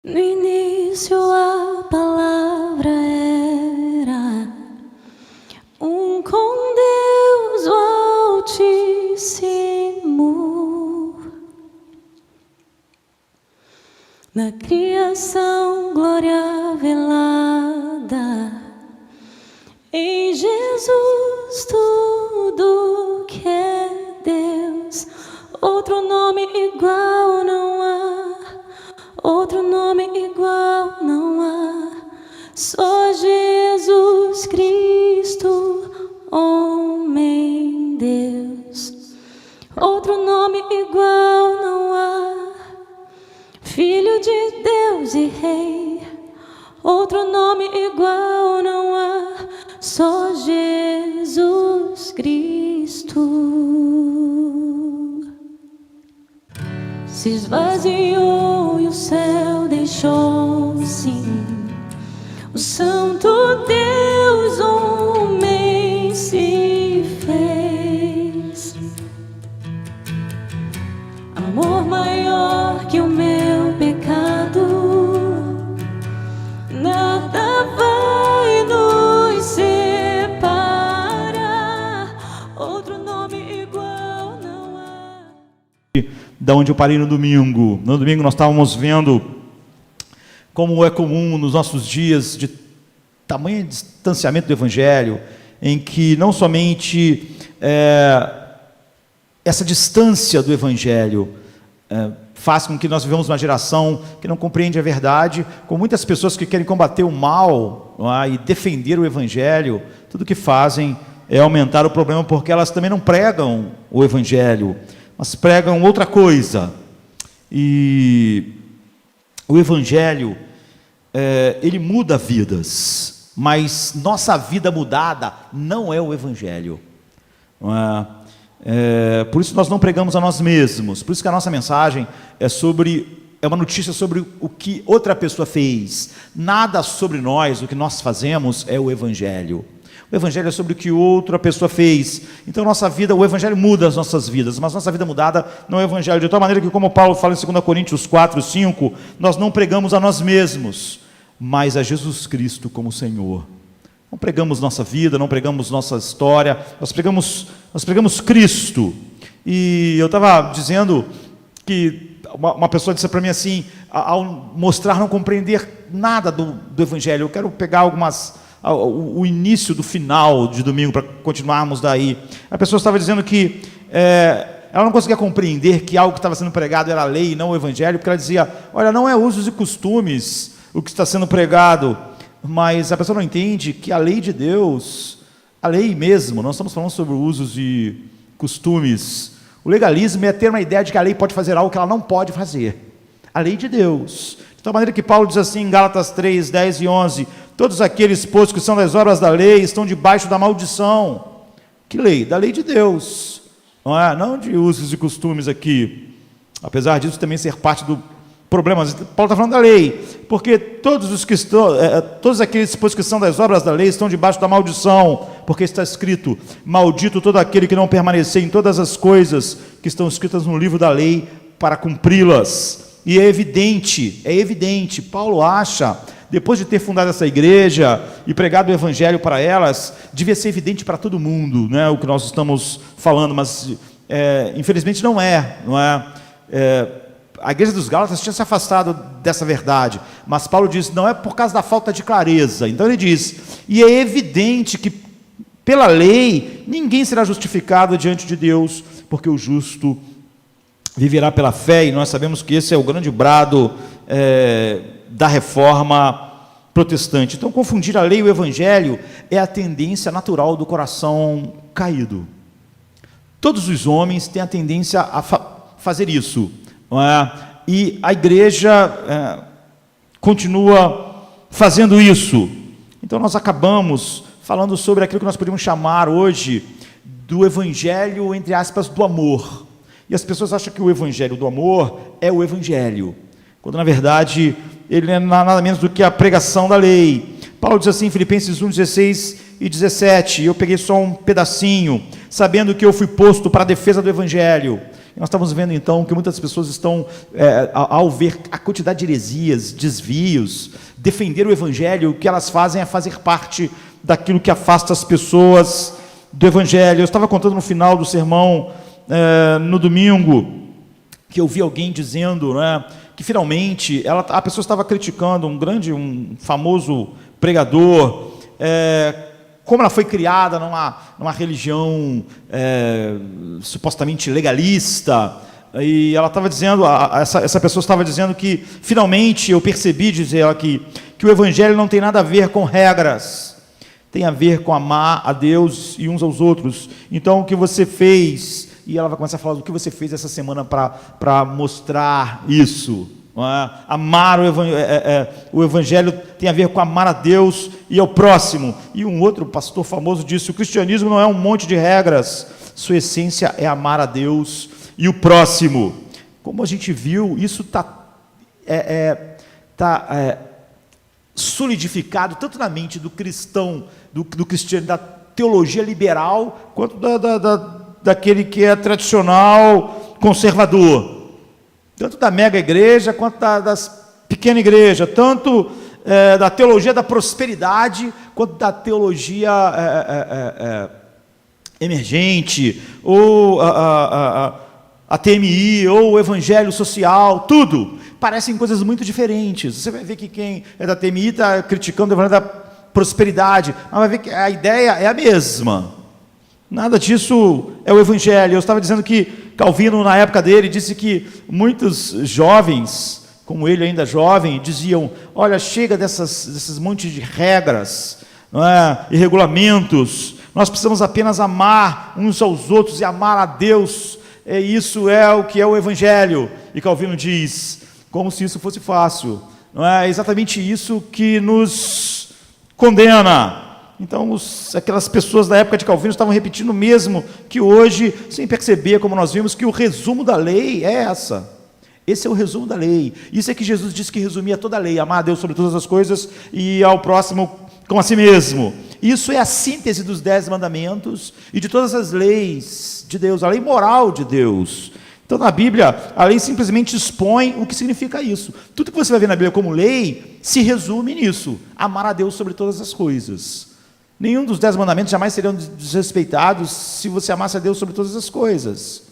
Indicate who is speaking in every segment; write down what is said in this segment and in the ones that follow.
Speaker 1: No início a palavra era com Deus o Altíssimo. Na criação glória velada, em Jesus tudo que é Deus. Outro nome igual não há, outro nome igual não há. Só Jesus Cristo, homem Deus. Outro nome igual não há. Filho de Deus e Rei. Outro nome igual não há. Só Jesus Cristo. Se esvaziou e o céu deixou, sim. O Santo Deus homem se fez. Amor maior que o meu pecado, nada vai nos separar. Outro nome igual não há.
Speaker 2: Da onde eu parei no domingo. No domingo nós estávamos vendo como é comum nos nossos dias de tamanho distanciamento do Evangelho, em que não somente essa distância do Evangelho faz com que nós vivamos uma geração que não compreende a verdade, com muitas pessoas que querem combater o mal, não é? E defender o Evangelho. Tudo que fazem é aumentar o problema, porque elas também não pregam o Evangelho, mas pregam outra coisa. E o Evangelho, ele muda vidas, mas nossa vida mudada não é o Evangelho. Não é? Por isso nós não pregamos a nós mesmos, por isso que a nossa mensagem é uma notícia sobre o que outra pessoa fez. Nada sobre nós, o que nós fazemos é o Evangelho. O Evangelho é sobre o que outra pessoa fez. Então nossa vida, o Evangelho muda as nossas vidas, mas nossa vida mudada não é o Evangelho. De tal maneira que, como Paulo fala em 2 Coríntios 4, 5, nós não pregamos a nós mesmos, mas a Jesus Cristo como Senhor. Não pregamos nossa vida, não pregamos nossa história, nós pregamos Cristo. E eu estava dizendo que uma pessoa disse para mim assim, ao mostrar não compreender nada do Evangelho, eu quero pegar o início do final de domingo, para continuarmos daí. A pessoa estava dizendo que ela não conseguia compreender que algo que estava sendo pregado era a lei e não o Evangelho, porque ela dizia, olha, não é usos e costumes o que está sendo pregado, mas a pessoa não entende que a lei de Deus, a lei mesmo, nós estamos falando sobre usos e costumes. O legalismo é ter uma ideia de que a lei pode fazer algo que ela não pode fazer. A lei de Deus. De tal maneira que Paulo diz assim em Gálatas 3, 10 e 11, todos aqueles, pois, que são das obras da lei, estão debaixo da maldição. Que lei? Da lei de Deus. Não é? Não de usos e costumes aqui. Apesar disso também ser parte do problema. Paulo está falando da lei. Porque todos aqueles, pois, que são das obras da lei, estão debaixo da maldição. Porque está escrito, maldito todo aquele que não permanecer em todas as coisas que estão escritas no livro da lei para cumpri-las. E é evidente, Paulo acha, depois de ter fundado essa igreja e pregado o Evangelho para elas, devia ser evidente para todo mundo, né, o que nós estamos falando, mas infelizmente não é. A igreja dos Gálatas tinha se afastado dessa verdade, mas Paulo diz, não é por causa da falta de clareza. Então ele diz, e é evidente que pela lei ninguém será justificado diante de Deus, porque o justo viverá pela fé, e nós sabemos que esse é o grande brado da reforma protestante. Então, confundir a lei e o Evangelho é a tendência natural do coração caído. Todos os homens têm a tendência a fazer isso, não é? E a igreja continua fazendo isso. Então, nós acabamos falando sobre aquilo que nós podemos chamar hoje do Evangelho, entre aspas, do amor. E as pessoas acham que o Evangelho do amor é o Evangelho, quando na verdade ele é nada menos do que a pregação da lei. Paulo diz assim em Filipenses 1, 16 e 17, eu peguei só um pedacinho, sabendo que eu fui posto para a defesa do Evangelho, Nós estamos vendo então que muitas pessoas estão, ao ver a quantidade de heresias, desvios, defender o Evangelho, o que elas fazem é fazer parte daquilo que afasta as pessoas do Evangelho. Eu estava contando no final do sermão, no domingo, que eu vi alguém dizendo, né, que finalmente a pessoa estava criticando um famoso pregador, como ela foi criada numa religião supostamente legalista, e ela estava dizendo, essa pessoa estava dizendo que finalmente eu percebi, dizer ela, que o Evangelho não tem nada a ver com regras, tem a ver com amar a Deus e uns aos outros. Então o que você fez, e ela vai começar a falar do que você fez essa semana para mostrar isso. Amar o Evangelho tem a ver com amar a Deus e ao próximo. E um outro pastor famoso disse: o cristianismo não é um monte de regras, sua essência é amar a Deus e o próximo. Como a gente viu, isso está solidificado tanto na mente do cristão, do cristiano, da teologia liberal, quanto daquele que é tradicional, conservador. Tanto da mega igreja quanto das pequena igreja, tanto da teologia da prosperidade quanto da teologia emergente, ou a TMI, ou o evangelho social, tudo parecem coisas muito diferentes. Você vai ver que quem é da TMI está criticando o evangelho da prosperidade, mas vai ver que a ideia é a mesma. Nada disso é o Evangelho. Eu estava dizendo que Calvino, na época dele, disse que muitos jovens, como ele ainda jovem, diziam: olha, chega desses montes de regras, não é, e regulamentos, nós precisamos apenas amar uns aos outros e amar a Deus, isso é o que é o Evangelho. E Calvino diz, como se isso fosse fácil, não é exatamente isso que nos condena. Então, aquelas pessoas da época de Calvino estavam repetindo o mesmo que hoje, sem perceber, como nós vimos, que o resumo da lei é essa. Esse é o resumo da lei. Isso é que Jesus disse que resumia toda a lei: amar a Deus sobre todas as coisas e ao próximo como a si mesmo. Isso é a síntese dos 10 mandamentos e de todas as leis de Deus, a lei moral de Deus. Então, na Bíblia, a lei simplesmente expõe o que significa isso. Tudo que você vai ver na Bíblia como lei se resume nisso: amar a Deus sobre todas as coisas. Nenhum dos 10 mandamentos jamais seriam desrespeitados se você amasse a Deus sobre todas as coisas.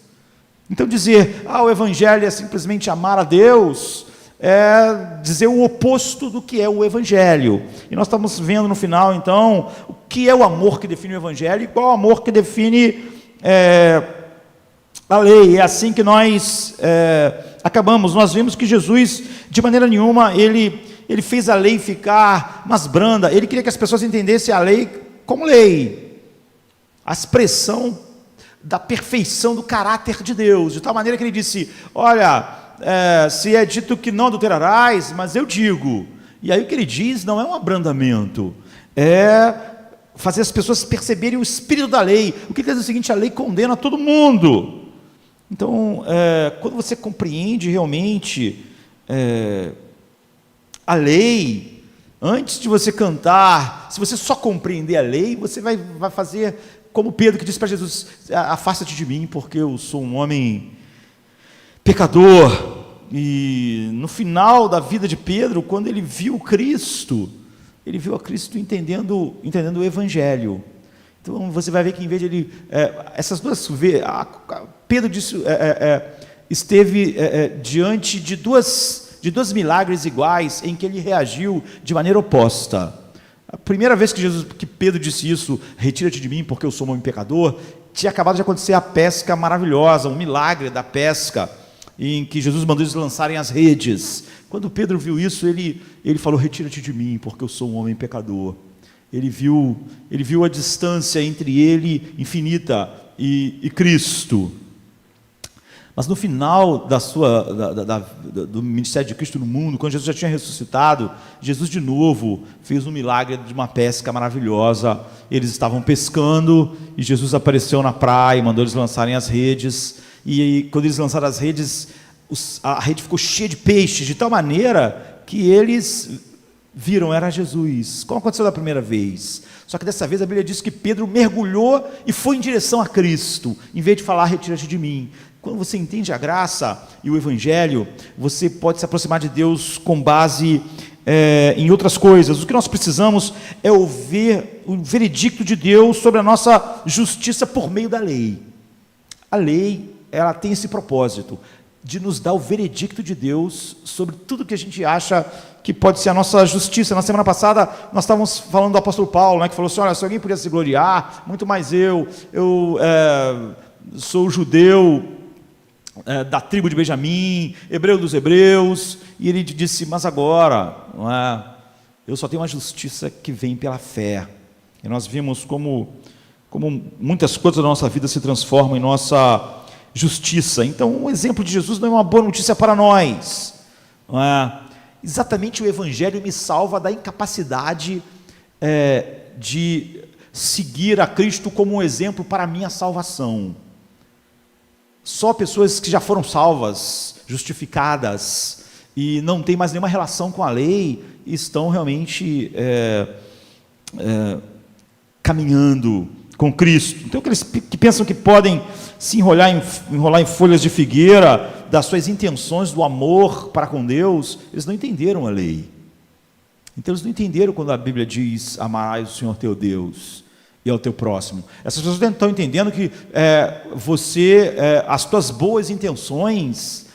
Speaker 2: Então dizer, o Evangelho é simplesmente amar a Deus, é dizer o oposto do que é o Evangelho. E nós estamos vendo no final, então, o que é o amor que define o Evangelho e qual é o amor que define a lei. É assim que nós acabamos. Nós vimos que Jesus, de maneira nenhuma, ele fez a lei ficar mais branda. Ele queria que as pessoas entendessem a lei como lei, a expressão da perfeição do caráter de Deus, de tal maneira que ele disse: olha, se é dito que não adulterarás, mas eu digo. E aí o que ele diz não é um abrandamento, é fazer as pessoas perceberem o espírito da lei. O que ele diz é o seguinte: a lei condena todo mundo. Então, quando você compreende realmente a lei, antes de você cantar, se você só compreender a lei, você vai fazer como Pedro, que disse para Jesus: afasta-te de mim, porque eu sou um homem pecador. E no final da vida de Pedro, quando ele viu Cristo, ele viu a Cristo entendendo o Evangelho. Então você vai ver que em vez de ele, essas duas vezes, Pedro disse, esteve diante de dois milagres iguais, em que ele reagiu de maneira oposta. A primeira vez que Pedro disse isso, retira-te de mim porque eu sou um homem pecador, tinha acabado de acontecer a pesca maravilhosa, um milagre da pesca, em que Jesus mandou eles lançarem as redes. Quando Pedro viu isso, ele falou: retira-te de mim porque eu sou um homem pecador. Ele viu a distância entre ele, infinita, e Cristo. Mas no final do ministério de Cristo no mundo, quando Jesus já tinha ressuscitado, Jesus de novo fez um milagre de uma pesca maravilhosa. Eles estavam pescando e Jesus apareceu na praia e mandou eles lançarem as redes. E quando eles lançaram as redes, a rede ficou cheia de peixes, de tal maneira que eles viram, era Jesus, como aconteceu da primeira vez. Só que dessa vez a Bíblia diz que Pedro mergulhou e foi em direção a Cristo, em vez de falar: retira-te de mim. Quando você entende a graça e o Evangelho, você pode se aproximar de Deus com base em outras coisas. O que nós precisamos é ouvir o veredicto de Deus sobre a nossa justiça por meio da lei. A lei, ela tem esse propósito de nos dar o veredicto de Deus sobre tudo que a gente acha que pode ser a nossa justiça. Na semana passada, nós estávamos falando do apóstolo Paulo, né, que falou assim, olha, se alguém podia se gloriar, muito mais eu sou judeu, da tribo de Benjamim, hebreu dos hebreus, e ele disse, mas agora, não é, eu só tenho uma justiça que vem pela fé. E nós vimos como muitas coisas da nossa vida se transformam em nossa justiça. Então, o exemplo de Jesus não é uma boa notícia para nós, não é? Exatamente, o Evangelho me salva da incapacidade de seguir a Cristo como um exemplo para a minha salvação. Só pessoas que já foram salvas, justificadas, e não têm mais nenhuma relação com a lei, estão realmente caminhando com Cristo. Então, aqueles que pensam que podem se enrolar em folhas de figueira das suas intenções do amor para com Deus, eles não entenderam a lei. Então, eles não entenderam quando a Bíblia diz, amarás o Senhor teu Deus e ao teu próximo. Essas pessoas não estão entendendo que as tuas boas intenções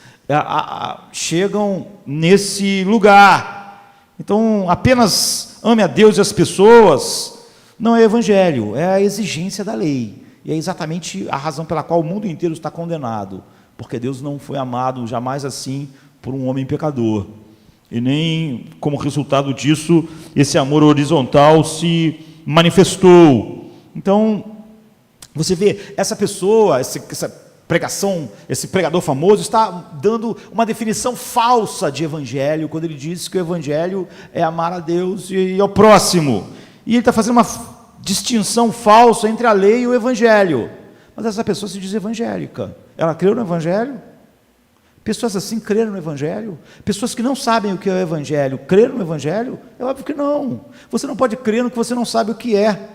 Speaker 2: chegam nesse lugar. Então, apenas ame a Deus e as pessoas não é evangelho, é a exigência da lei. E é exatamente a razão pela qual o mundo inteiro está condenado, porque Deus não foi amado jamais assim por um homem pecador. E nem como resultado disso, esse amor horizontal se manifestou. Então, você vê, essa pessoa, essa pregação, esse pregador famoso está dando uma definição falsa de evangelho, quando ele diz que o evangelho é amar a Deus e ao próximo. E ele está fazendo uma distinção falsa entre a lei e o evangelho. Mas essa pessoa se diz evangélica. Ela creu no evangelho? Pessoas assim creram no evangelho? Pessoas que não sabem o que é o evangelho, creram no evangelho? É óbvio que não. Você não pode crer no que você não sabe o que é.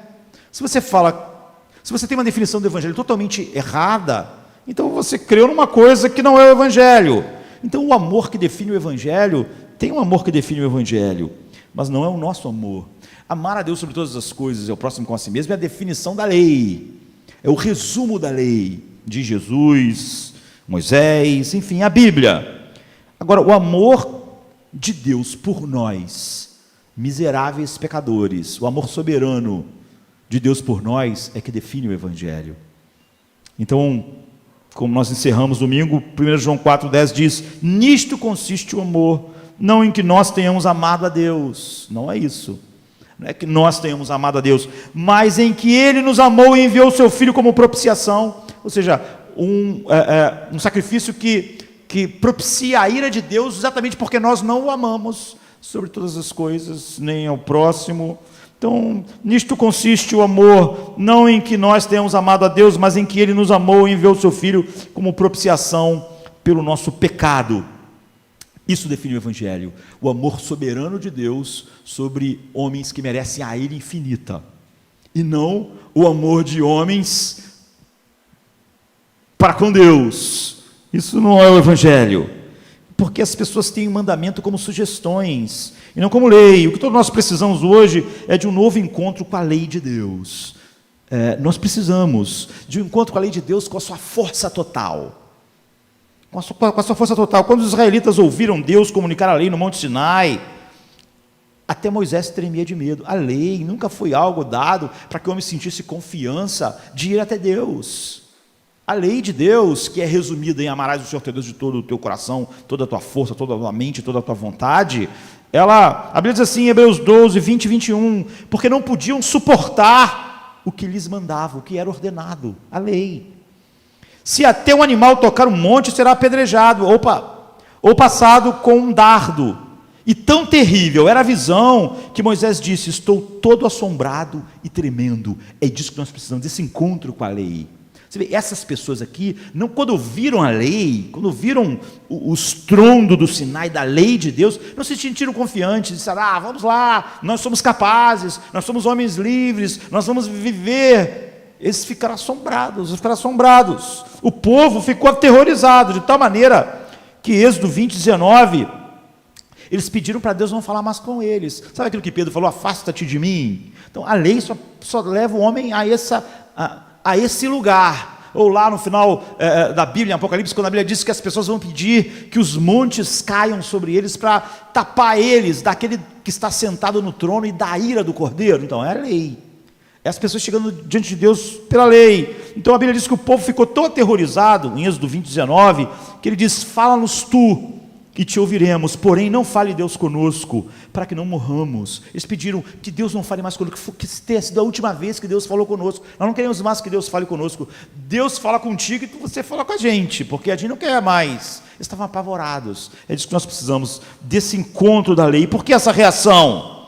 Speaker 2: Se você tem uma definição do evangelho totalmente errada, então você creu numa coisa que não é o evangelho. Então o amor que define o evangelho, tem um amor que define o evangelho, mas não é o nosso amor. Amar a Deus sobre todas as coisas e ao próximo com a si mesmo é a definição da lei, é o resumo da lei de Jesus, Moisés, enfim, a Bíblia. Agora, o amor de Deus por nós, miseráveis pecadores, o amor soberano de Deus por nós é que define o evangelho. Então, como nós encerramos domingo, 1 João 4,10 diz, nisto consiste o amor, não em que nós tenhamos amado a Deus, não é isso. Não é que nós tenhamos amado a Deus, mas em que Ele nos amou e enviou o Seu Filho como propiciação, ou seja, um sacrifício que propicia a ira de Deus, exatamente porque nós não o amamos sobre todas as coisas, nem ao próximo. Então, nisto consiste o amor, não em que nós tenhamos amado a Deus, mas em que Ele nos amou e enviou o Seu Filho como propiciação pelo nosso pecado. Isso define o evangelho, o amor soberano de Deus sobre homens que merecem a ira infinita, e não o amor de homens para com Deus. Isso não é o evangelho, porque as pessoas têm o mandamento como sugestões, e não como lei. O que todos nós precisamos hoje é de um novo encontro com a lei de Deus. Nós precisamos de um encontro com a lei de Deus com a sua força total. Com a sua força total. Quando os israelitas ouviram Deus comunicar a lei no Monte Sinai, até Moisés tremia de medo. A lei nunca foi algo dado para que o homem sentisse confiança de ir até Deus. A lei de Deus, que é resumida em amarás o Senhor teu Deus de todo o teu coração, toda a tua força, toda a tua mente, toda a tua vontade, a Bíblia diz assim em Hebreus 12, 20 e 21, porque não podiam suportar o que lhes mandava, o que era ordenado, a lei. Se até um animal tocar um monte, será apedrejado, ou passado com um dardo. E tão terrível era a visão, que Moisés disse, estou todo assombrado e tremendo. É disso que nós precisamos, desse encontro com a lei. Você vê, essas pessoas aqui, quando ouviram a lei, quando ouviram o estrondo do Sinai, da lei de Deus, não se sentiram confiantes, disseram, vamos lá, nós somos capazes, nós somos homens livres, nós vamos viver eles ficaram assombrados. O povo ficou aterrorizado, de tal maneira que Êxodo 20, 19, eles pediram para Deus não falar mais com eles. Sabe aquilo que Pedro falou, afasta-te de mim? Então a lei só leva o homem a esse lugar. Ou lá no final da Bíblia, em Apocalipse, quando a Bíblia diz que as pessoas vão pedir que os montes caiam sobre eles para tapar eles daquele que está sentado no trono e da ira do Cordeiro. Então é a lei. É as pessoas chegando diante de Deus pela lei. Então a Bíblia diz que o povo ficou tão aterrorizado, em Êxodo 20, 19, que ele diz, fala-nos tu, que te ouviremos, porém não fale Deus conosco, para que não morramos. Eles pediram que Deus não fale mais conosco, que tenha sido a última vez que Deus falou conosco. Nós não queremos mais que Deus fale conosco. Deus fala contigo e você fala com a gente, porque a gente não quer mais. Eles estavam apavorados. É disso que nós precisamos, desse encontro da lei. Por que essa reação?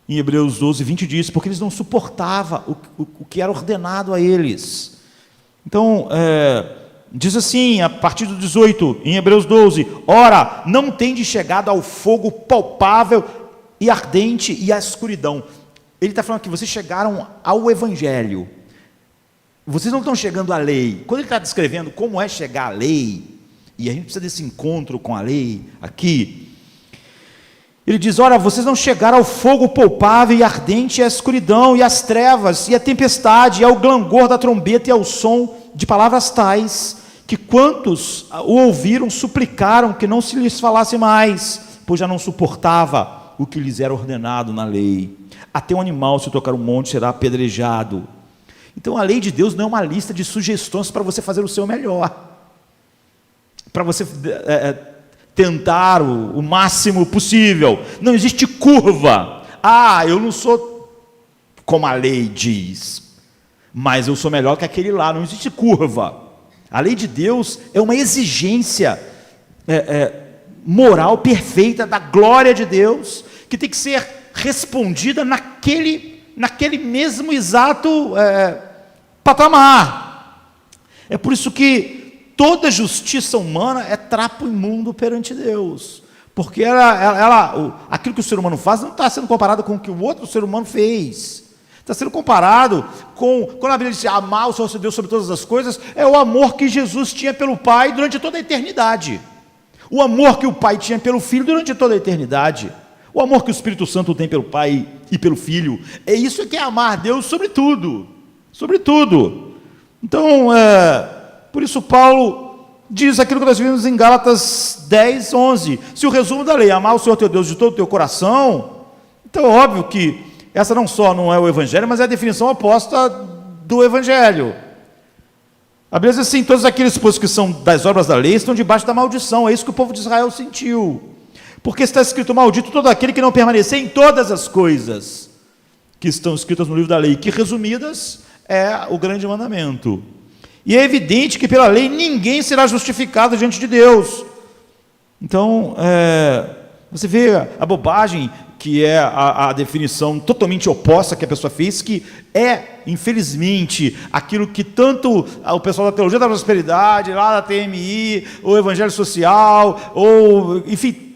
Speaker 2: Em Hebreus 12, 20 diz, porque eles não suportavam o que era ordenado a eles. Então, diz assim, a partir do 18, em Hebreus 12, ora, não tendes chegado ao fogo palpável e ardente e à escuridão. Ele está falando que vocês chegaram ao Evangelho, vocês não estão chegando à lei. Quando ele está descrevendo como é chegar à lei, e a gente precisa desse encontro com a lei aqui, ele diz, ora, vocês não chegaram ao fogo palpável e ardente e à escuridão e às trevas e à tempestade e ao clangor da trombeta e ao som de palavras tais, que quantos o ouviram suplicaram que não se lhes falasse mais, pois já não suportava o que lhes era ordenado na lei. Até um animal, se tocar um monte, será apedrejado. Então a lei de Deus não é uma lista de sugestões para você fazer o seu melhor, para você tentar o máximo possível. Não existe curva. Eu não sou como a lei diz, mas eu sou melhor que aquele lá. Não existe curva. A lei de Deus é uma exigência moral perfeita da glória de Deus, que tem que ser respondida naquele mesmo exato patamar. É por isso que toda justiça humana é trapo imundo perante Deus, porque aquilo que o ser humano faz não está sendo comparado com o que o outro ser humano fez. Está sendo comparado com, quando a Bíblia diz, amar o Senhor seu Deus sobre todas as coisas, é o amor que Jesus tinha pelo Pai durante toda a eternidade, o amor que o Pai tinha pelo Filho durante toda a eternidade, o amor que o Espírito Santo tem pelo Pai e pelo Filho. É isso que é amar Deus sobre tudo, sobre tudo. Então, por isso Paulo diz aquilo que nós vimos em Gálatas 10, 11, se o resumo da lei é amar o Senhor teu Deus de todo o teu coração, então é óbvio que essa não só não é o Evangelho, mas é a definição oposta do Evangelho. A Bíblia diz assim, todos aqueles pois, que são das obras da lei estão debaixo da maldição. É isso que o povo de Israel sentiu, porque está escrito, maldito todo aquele que não permanecer em todas as coisas que estão escritas no livro da lei, que resumidas é o grande mandamento. E é evidente que pela lei ninguém será justificado diante de Deus. Então, você vê a bobagem que é a definição totalmente oposta que a pessoa fez, que é, infelizmente, aquilo que tanto o pessoal da teologia da prosperidade, lá da TMI, o evangelho social, ou, enfim,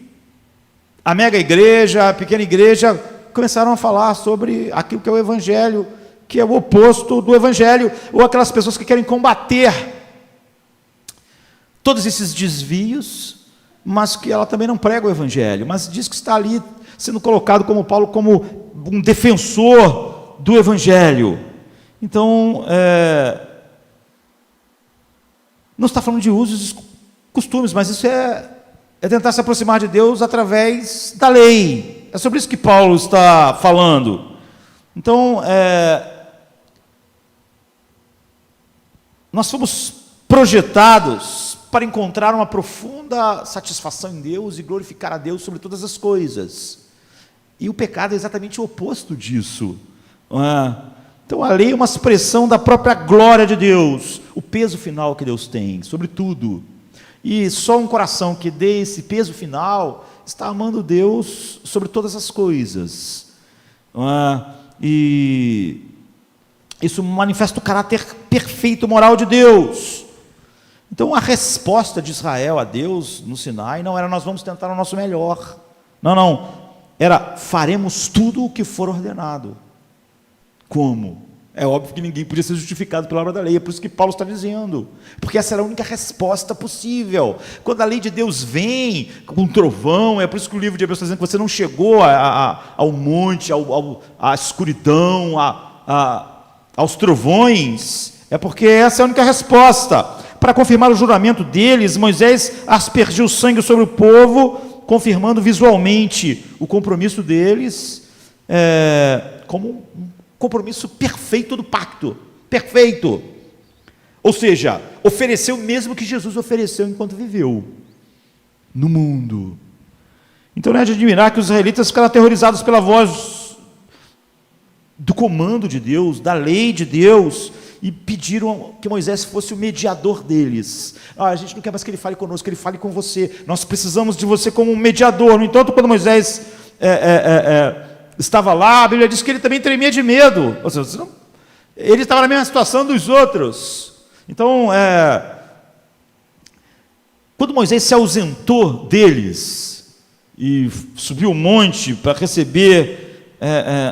Speaker 2: a mega igreja, a pequena igreja, começaram a falar sobre aquilo que é o evangelho, que é o oposto do evangelho, ou aquelas pessoas que querem combater todos esses desvios, mas que ela também não prega o evangelho, mas diz que está ali sendo colocado como Paulo, como um defensor do evangelho. Então, não está falando de usos e costumes, mas isso é tentar se aproximar de Deus através da lei. É sobre isso que Paulo está falando. Então, nós fomos projetados para encontrar uma profunda satisfação em Deus e glorificar a Deus sobre todas as coisas. E o pecado é exatamente o oposto disso. Então a lei é uma expressão da própria glória de Deus, o peso final que Deus tem sobre tudo. E só um coração que dê esse peso final está amando Deus sobre todas as coisas. E isso manifesta o caráter perfeito moral de Deus. Então a resposta de Israel a Deus no Sinai não era nós vamos tentar o nosso melhor. Não. Era faremos tudo o que for ordenado. Como? É óbvio que ninguém podia ser justificado pela obra da lei, é por isso que Paulo está dizendo, porque essa era a única resposta possível. Quando a lei de Deus vem com um trovão, é por isso que o livro de Hebreus está dizendo que você não chegou ao monte, à escuridão, aos trovões, é porque essa é a única resposta. Para confirmar o juramento deles, Moisés aspergiu sangue sobre o povo, confirmando visualmente o compromisso deles, como um compromisso perfeito do pacto, perfeito. Ou seja, ofereceu o mesmo que Jesus ofereceu enquanto viveu no mundo. Então não é de admirar que os israelitas ficaram aterrorizados pela voz do comando de Deus, da lei de Deus, e pediram que Moisés fosse o mediador deles. A gente não quer mais que ele fale conosco, que ele fale com você. Nós precisamos de você como um mediador. No entanto, quando Moisés estava lá, a Bíblia diz que ele também tremia de medo. Ou seja, ele estava na mesma situação dos outros. Então, quando Moisés se ausentou deles e subiu o monte para receber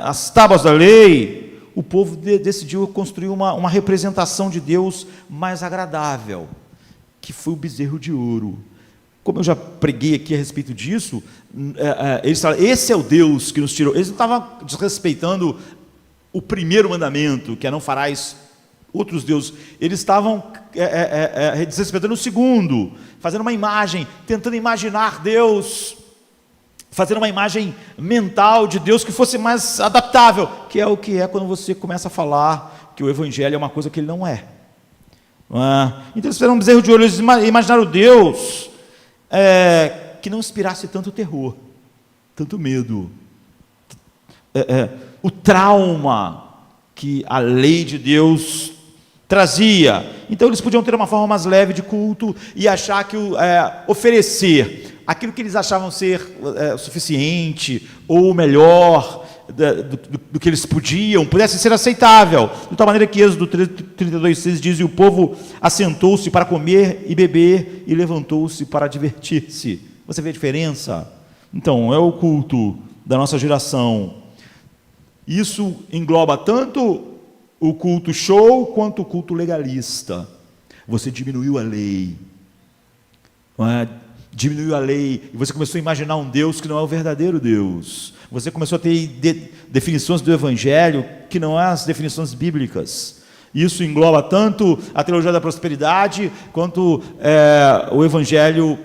Speaker 2: as tábuas da lei, o povo decidiu construir uma representação de Deus mais agradável, que foi o bezerro de ouro. Como eu já preguei aqui a respeito disso, eles falaram, esse é o Deus que nos tirou. Eles não estavam desrespeitando o primeiro mandamento, que é não farás outros deuses. Eles estavam desrespeitando o segundo, fazendo uma imagem, tentando imaginar Deus, fazendo uma imagem mental de Deus que fosse mais adaptável, que é quando você começa a falar que o Evangelho é uma coisa que ele não é. Então eles fizeram um bezerro de ouro, eles imaginaram Deus que não inspirasse tanto terror, tanto medo, o trauma que a lei de Deus trazia. Então eles podiam ter uma forma mais leve de culto e achar que oferecer aquilo que eles achavam ser suficiente ou melhor do que eles pudesse ser aceitável, de tal maneira que Êxodo 32:6 diz, e o povo assentou-se para comer e beber e levantou-se para divertir-se. Você vê a diferença? Então, é o culto da nossa geração. Isso engloba tanto o culto show quanto o culto legalista. Você diminuiu a lei, diminuiu a lei, e você começou a imaginar um Deus que não é o verdadeiro Deus. Você começou a ter definições do Evangelho que não são as definições bíblicas. Isso engloba tanto a teologia da prosperidade, quanto o Evangelho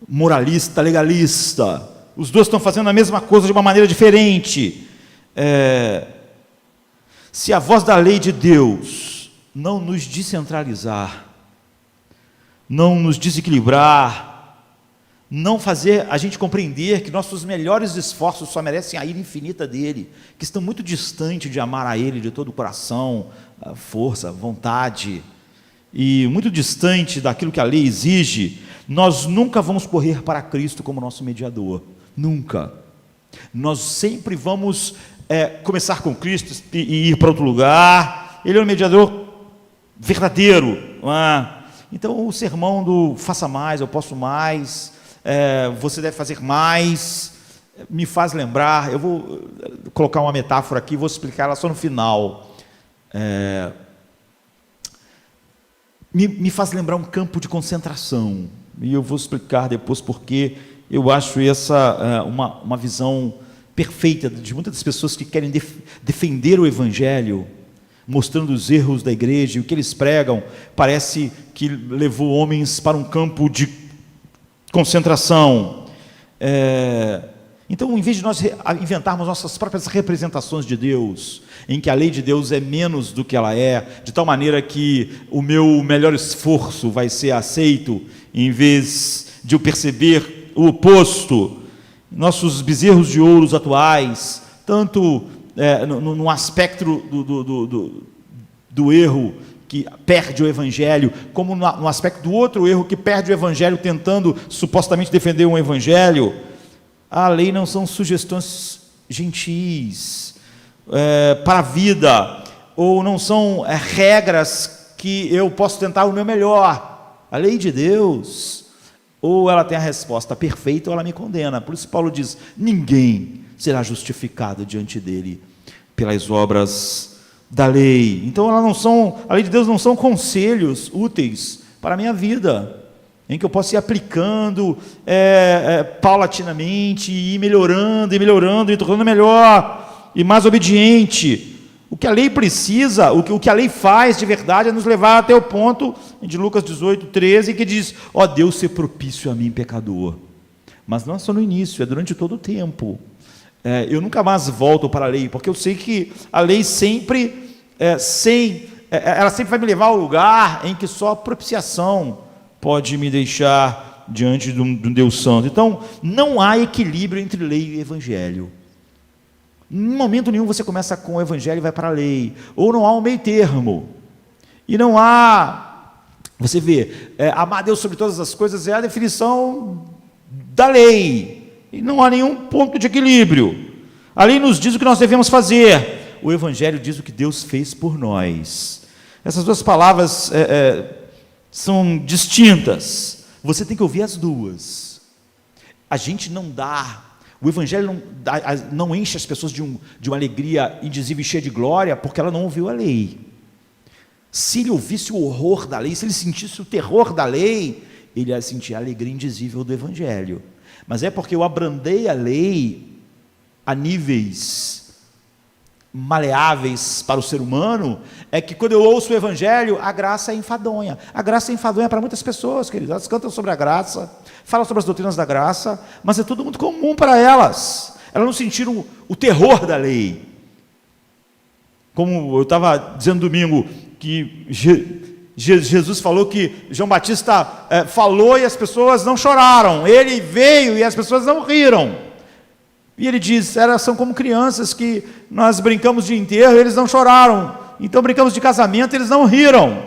Speaker 2: moralista, legalista. Os dois estão fazendo a mesma coisa de uma maneira diferente. Se a voz da lei de Deus não nos descentralizar, não nos desequilibrar, não fazer a gente compreender que nossos melhores esforços só merecem a ira infinita dele, que estão muito distante de amar a ele de todo o coração, força, vontade, e muito distante daquilo que a lei exige, nós nunca vamos correr para Cristo como nosso mediador, nunca. Nós sempre vamos começar com Cristo e ir para outro lugar. Ele é um mediador verdadeiro, não é? Então o sermão do faça mais, eu posso mais, você deve fazer mais, me faz lembrar, eu vou colocar uma metáfora aqui, vou explicar ela só no final, me faz lembrar um campo de concentração, e eu vou explicar depois porque eu acho essa uma visão perfeita de muitas das pessoas que querem defender o Evangelho, mostrando os erros da igreja, e o que eles pregam parece que levou homens para um campo de concentração. Então, em vez de nós inventarmos nossas próprias representações de Deus, em que a lei de Deus é menos do que ela é, de tal maneira que o meu melhor esforço vai ser aceito, em vez de eu perceber o oposto, nossos bezerros de ouros atuais, tanto no aspecto do erro que perde o Evangelho, como no aspecto do outro erro que perde o Evangelho, tentando supostamente defender um Evangelho. A lei não são sugestões gentis para a vida, ou não são regras que eu posso tentar o meu melhor. A lei de Deus, ou ela tem a resposta perfeita, ou ela me condena. Por isso Paulo diz, ninguém será justificado diante dele pelas obras da lei. Então, a lei de Deus não são conselhos úteis para a minha vida, em que eu posso ir aplicando paulatinamente, e ir melhorando, e tornando melhor e mais obediente. O que a lei precisa, o que a lei faz de verdade é nos levar até o ponto de Lucas 18, 13, que diz: ó Deus, ser propício a mim, pecador. Mas não é só no início, é durante todo o tempo. Eu nunca mais volto para a lei, porque eu sei que a lei sempre, ela sempre vai me levar ao lugar em que só a propiciação pode me deixar diante de um Deus santo. Então, não há equilíbrio entre lei e evangelho. Em momento nenhum você começa com o evangelho e vai para a lei, ou não há um meio termo, e não há, você vê, amar a Deus sobre todas as coisas é a definição da lei, e não há nenhum ponto de equilíbrio. A lei nos diz o que nós devemos fazer, o evangelho diz o que Deus fez por nós. Essas duas palavras são distintas, você tem que ouvir as duas. A gente não dá, o evangelho não enche as pessoas de uma alegria indizível e cheia de glória, porque ela não ouviu a lei. Se ele ouvisse o horror da lei, se ele sentisse o terror da lei, ele ia sentir a alegria indizível do evangelho. Mas é porque eu abrandei a lei a níveis maleáveis para o ser humano, é que quando eu ouço o evangelho, a graça é enfadonha. A graça é enfadonha para muitas pessoas, queridos. Elas cantam sobre a graça, falam sobre as doutrinas da graça, mas é tudo muito comum para elas. Elas não sentiram o terror da lei. Como eu estava dizendo domingo, que Jesus falou que João Batista falou e as pessoas não choraram. Ele veio e as pessoas não riram. E ele diz, são como crianças que nós brincamos de enterro, eles não choraram. Então brincamos de casamento, eles não riram.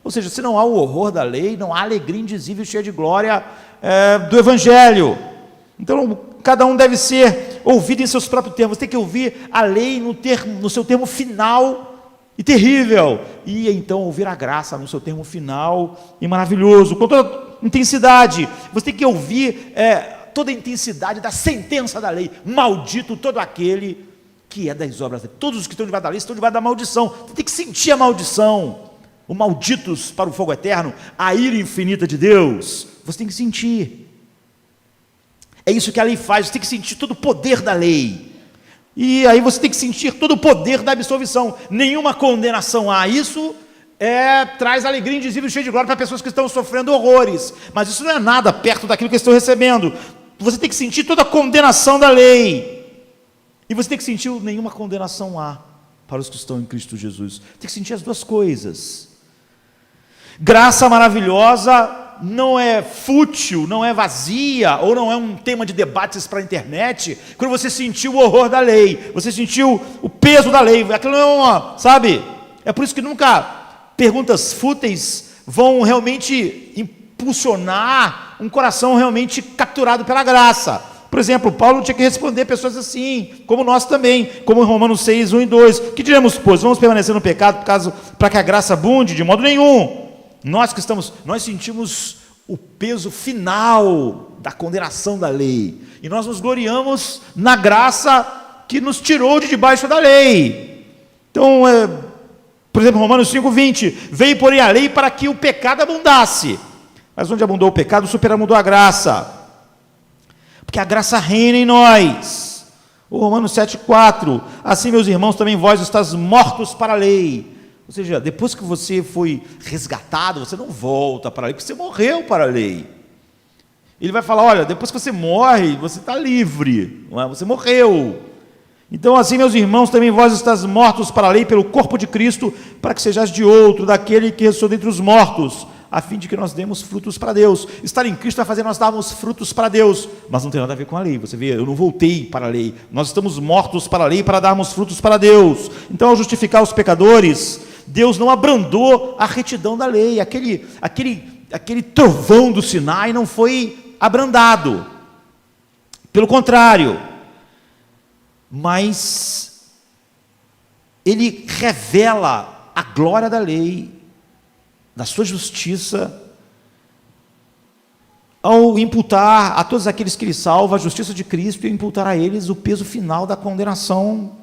Speaker 2: Ou seja, se não há o horror da lei, não há alegria indizível, cheia de glória do evangelho. Então cada um deve ser ouvido em seus próprios termos. Você tem que ouvir a lei no seu termo final e terrível. E então ouvir a graça no seu termo final e maravilhoso, com toda intensidade. Você tem que ouvir toda a intensidade da sentença da lei. Maldito todo aquele que é das obras. Todos os que estão debaixo da lei estão debaixo da maldição. Você tem que sentir a maldição. O malditos para o fogo eterno, a ira infinita de Deus. Você tem que sentir. É isso que a lei faz. Você tem que sentir todo o poder da lei. E aí você tem que sentir todo o poder da absolvição. Nenhuma condenação há. Isso traz alegria indizível e cheia de glória para pessoas que estão sofrendo horrores. Mas isso não é nada perto daquilo que estão recebendo. Você tem que sentir toda a condenação da lei. E você tem que sentir nenhuma condenação há para os que estão em Cristo Jesus. Tem que sentir as duas coisas. Graça maravilhosa não é fútil, não é vazia, ou não é um tema de debates para a internet, quando você sentiu o horror da lei, você sentiu o peso da lei, aquilo não, sabe? É por isso que nunca perguntas fúteis vão realmente impulsionar um coração realmente capturado pela graça. Por exemplo, Paulo tinha que responder pessoas assim, como nós também, como em Romanos 6, 1 e 2. Que diremos, pois? Vamos permanecer no pecado para que a graça abunde? De modo nenhum. Nós sentimos o peso final da condenação da lei. E nós nos gloriamos na graça que nos tirou de debaixo da lei. Então, por exemplo, Romanos 5, 20. Veio, porém, a lei para que o pecado abundasse. Mas onde abundou o pecado, superabundou a graça. Porque a graça reina em nós. O Romanos 7, 4. Assim, meus irmãos, também vós estáis mortos para a lei. Ou seja, depois que você foi resgatado, você não volta para a lei, porque você morreu para a lei. Ele vai falar, olha, depois que você morre, você está livre, não é? Você morreu. Então, assim, meus irmãos, também vós estáis mortos para a lei, pelo corpo de Cristo, para que sejais de outro, daquele que ressuscitou dentre os mortos, a fim de que nós demos frutos para Deus. Estar em Cristo vai fazer nós darmos frutos para Deus, mas não tem nada a ver com a lei. Você vê, eu não voltei para a lei, nós estamos mortos para a lei para darmos frutos para Deus. Então, ao justificar os pecadores, Deus não abrandou a retidão da lei, aquele trovão do Sinai não foi abrandado, pelo contrário, mas ele revela a glória da lei, da sua justiça, ao imputar a todos aqueles que ele salva a justiça de Cristo e imputar a eles o peso final da condenação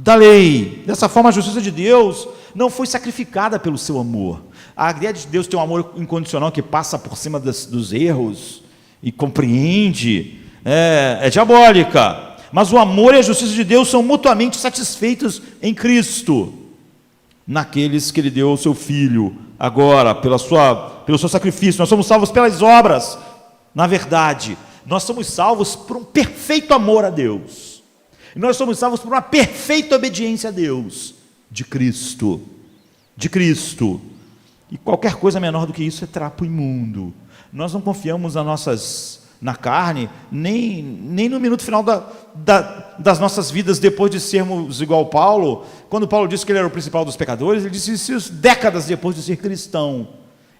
Speaker 2: da lei. Dessa forma, a justiça de Deus não foi sacrificada pelo seu amor. A ideia de Deus ter um amor incondicional que passa por cima dos erros e compreende é diabólica. Mas o amor e a justiça de Deus são mutuamente satisfeitos em Cristo, naqueles que Ele deu ao seu Filho, agora, pelo seu sacrifício. Nós somos salvos pelas obras. Na verdade, nós somos salvos por um perfeito amor a Deus. E nós somos salvos por uma perfeita obediência a Deus, de Cristo. De Cristo. E qualquer coisa menor do que isso é trapo imundo. Nós não confiamos na carne, nem no minuto final das nossas vidas, depois de sermos igual Paulo. Quando Paulo disse que ele era o principal dos pecadores, ele disse isso décadas depois de ser cristão.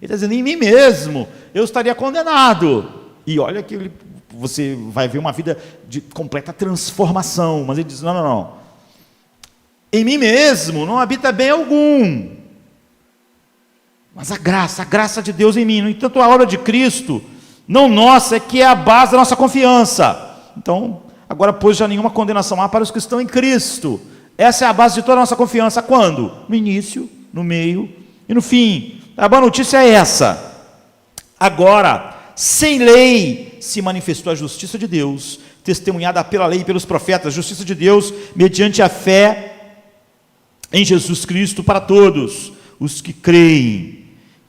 Speaker 2: Ele está dizendo, em mim mesmo, eu estaria condenado. E olha que você vai ver uma vida de completa transformação. Mas ele diz, não. Em mim mesmo não habita bem algum. Mas a graça de Deus em mim. No entanto, a obra de Cristo, não nossa, é que é a base da nossa confiança. Então, agora, pois, já nenhuma condenação há para os que estão em Cristo. Essa é a base de toda a nossa confiança. Quando? No início, no meio e no fim. A boa notícia é essa. Agora, sem lei, se manifestou a justiça de Deus, testemunhada pela lei e pelos profetas, justiça de Deus mediante a fé em Jesus Cristo para todos os que creem.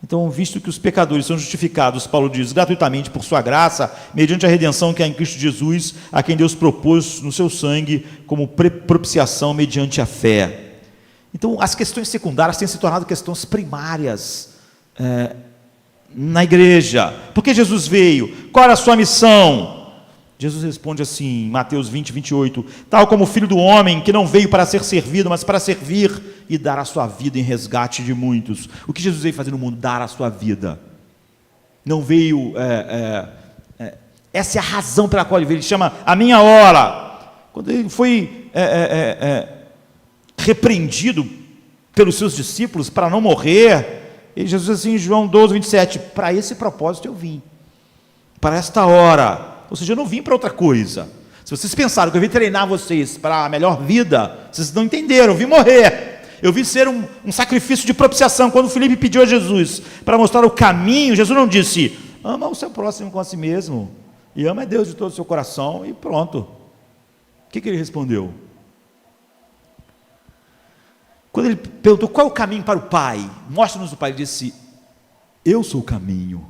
Speaker 2: Então, visto que os pecadores são justificados, Paulo diz, gratuitamente por sua graça, mediante a redenção que há em Cristo Jesus, a quem Deus propôs no seu sangue como propiciação mediante a fé. Então, as questões secundárias têm se tornado questões primárias na igreja. Por que Jesus veio? Qual era a sua missão? Jesus responde assim, em Mateus 20, 28, tal como o Filho do Homem, que não veio para ser servido, mas para servir e dar a sua vida em resgate de muitos. O que Jesus veio fazer no mundo? Dar a sua vida. Não veio... essa é a razão pela qual ele veio. Ele chama a minha hora. Quando ele foi repreendido pelos seus discípulos para não morrer, Jesus diz assim em João 12, 27, para esse propósito eu vim. Para esta hora. Ou seja, eu não vim para outra coisa. Se vocês pensaram que eu vim treinar vocês para a melhor vida, vocês não entenderam, eu vim morrer. Eu vim ser um sacrifício de propiciação. Quando Filipe pediu a Jesus para mostrar o caminho, Jesus não disse, ama o seu próximo com a si mesmo, e ama a Deus de todo o seu coração, e pronto. O que ele respondeu? Quando ele perguntou, qual é o caminho para o Pai? Mostra-nos o Pai. Ele disse, eu sou o caminho,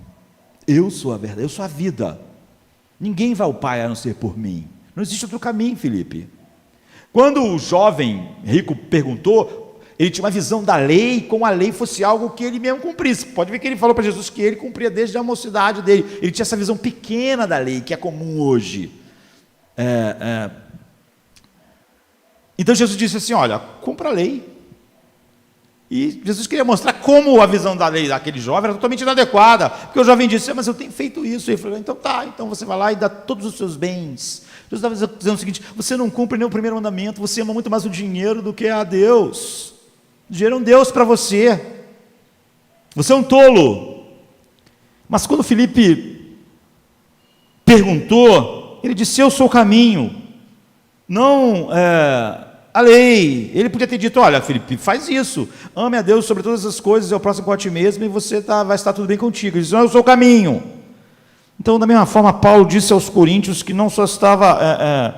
Speaker 2: eu sou a verdade, eu sou a vida. Ninguém vai ao Pai a não ser por mim. Não existe outro caminho, Filipe. Quando o jovem rico perguntou, ele tinha uma visão da lei, como a lei fosse algo que ele mesmo cumprisse. Pode ver que ele falou para Jesus que ele cumpria desde a mocidade dele. Ele tinha essa visão pequena da lei, que é comum hoje. Então Jesus disse assim, olha, cumpra a lei. E Jesus queria mostrar como a visão da lei daquele jovem era totalmente inadequada, porque o jovem disse, mas eu tenho feito isso. E ele falou, então tá, então você vai lá e dá todos os seus bens. Jesus estava dizendo o seguinte, você não cumpre nem o primeiro mandamento, você ama muito mais o dinheiro do que a Deus. O dinheiro é um Deus para você. Você é um tolo. Mas quando Filipe perguntou, ele disse, eu sou o caminho, não a lei. Ele podia ter dito, olha, Filipe, faz isso, ame a Deus sobre todas as coisas e ao próximo com a ti mesmo, e você vai estar tudo bem contigo. Ele disse, não, eu sou o caminho. Então, da mesma forma, Paulo disse aos coríntios que não só estava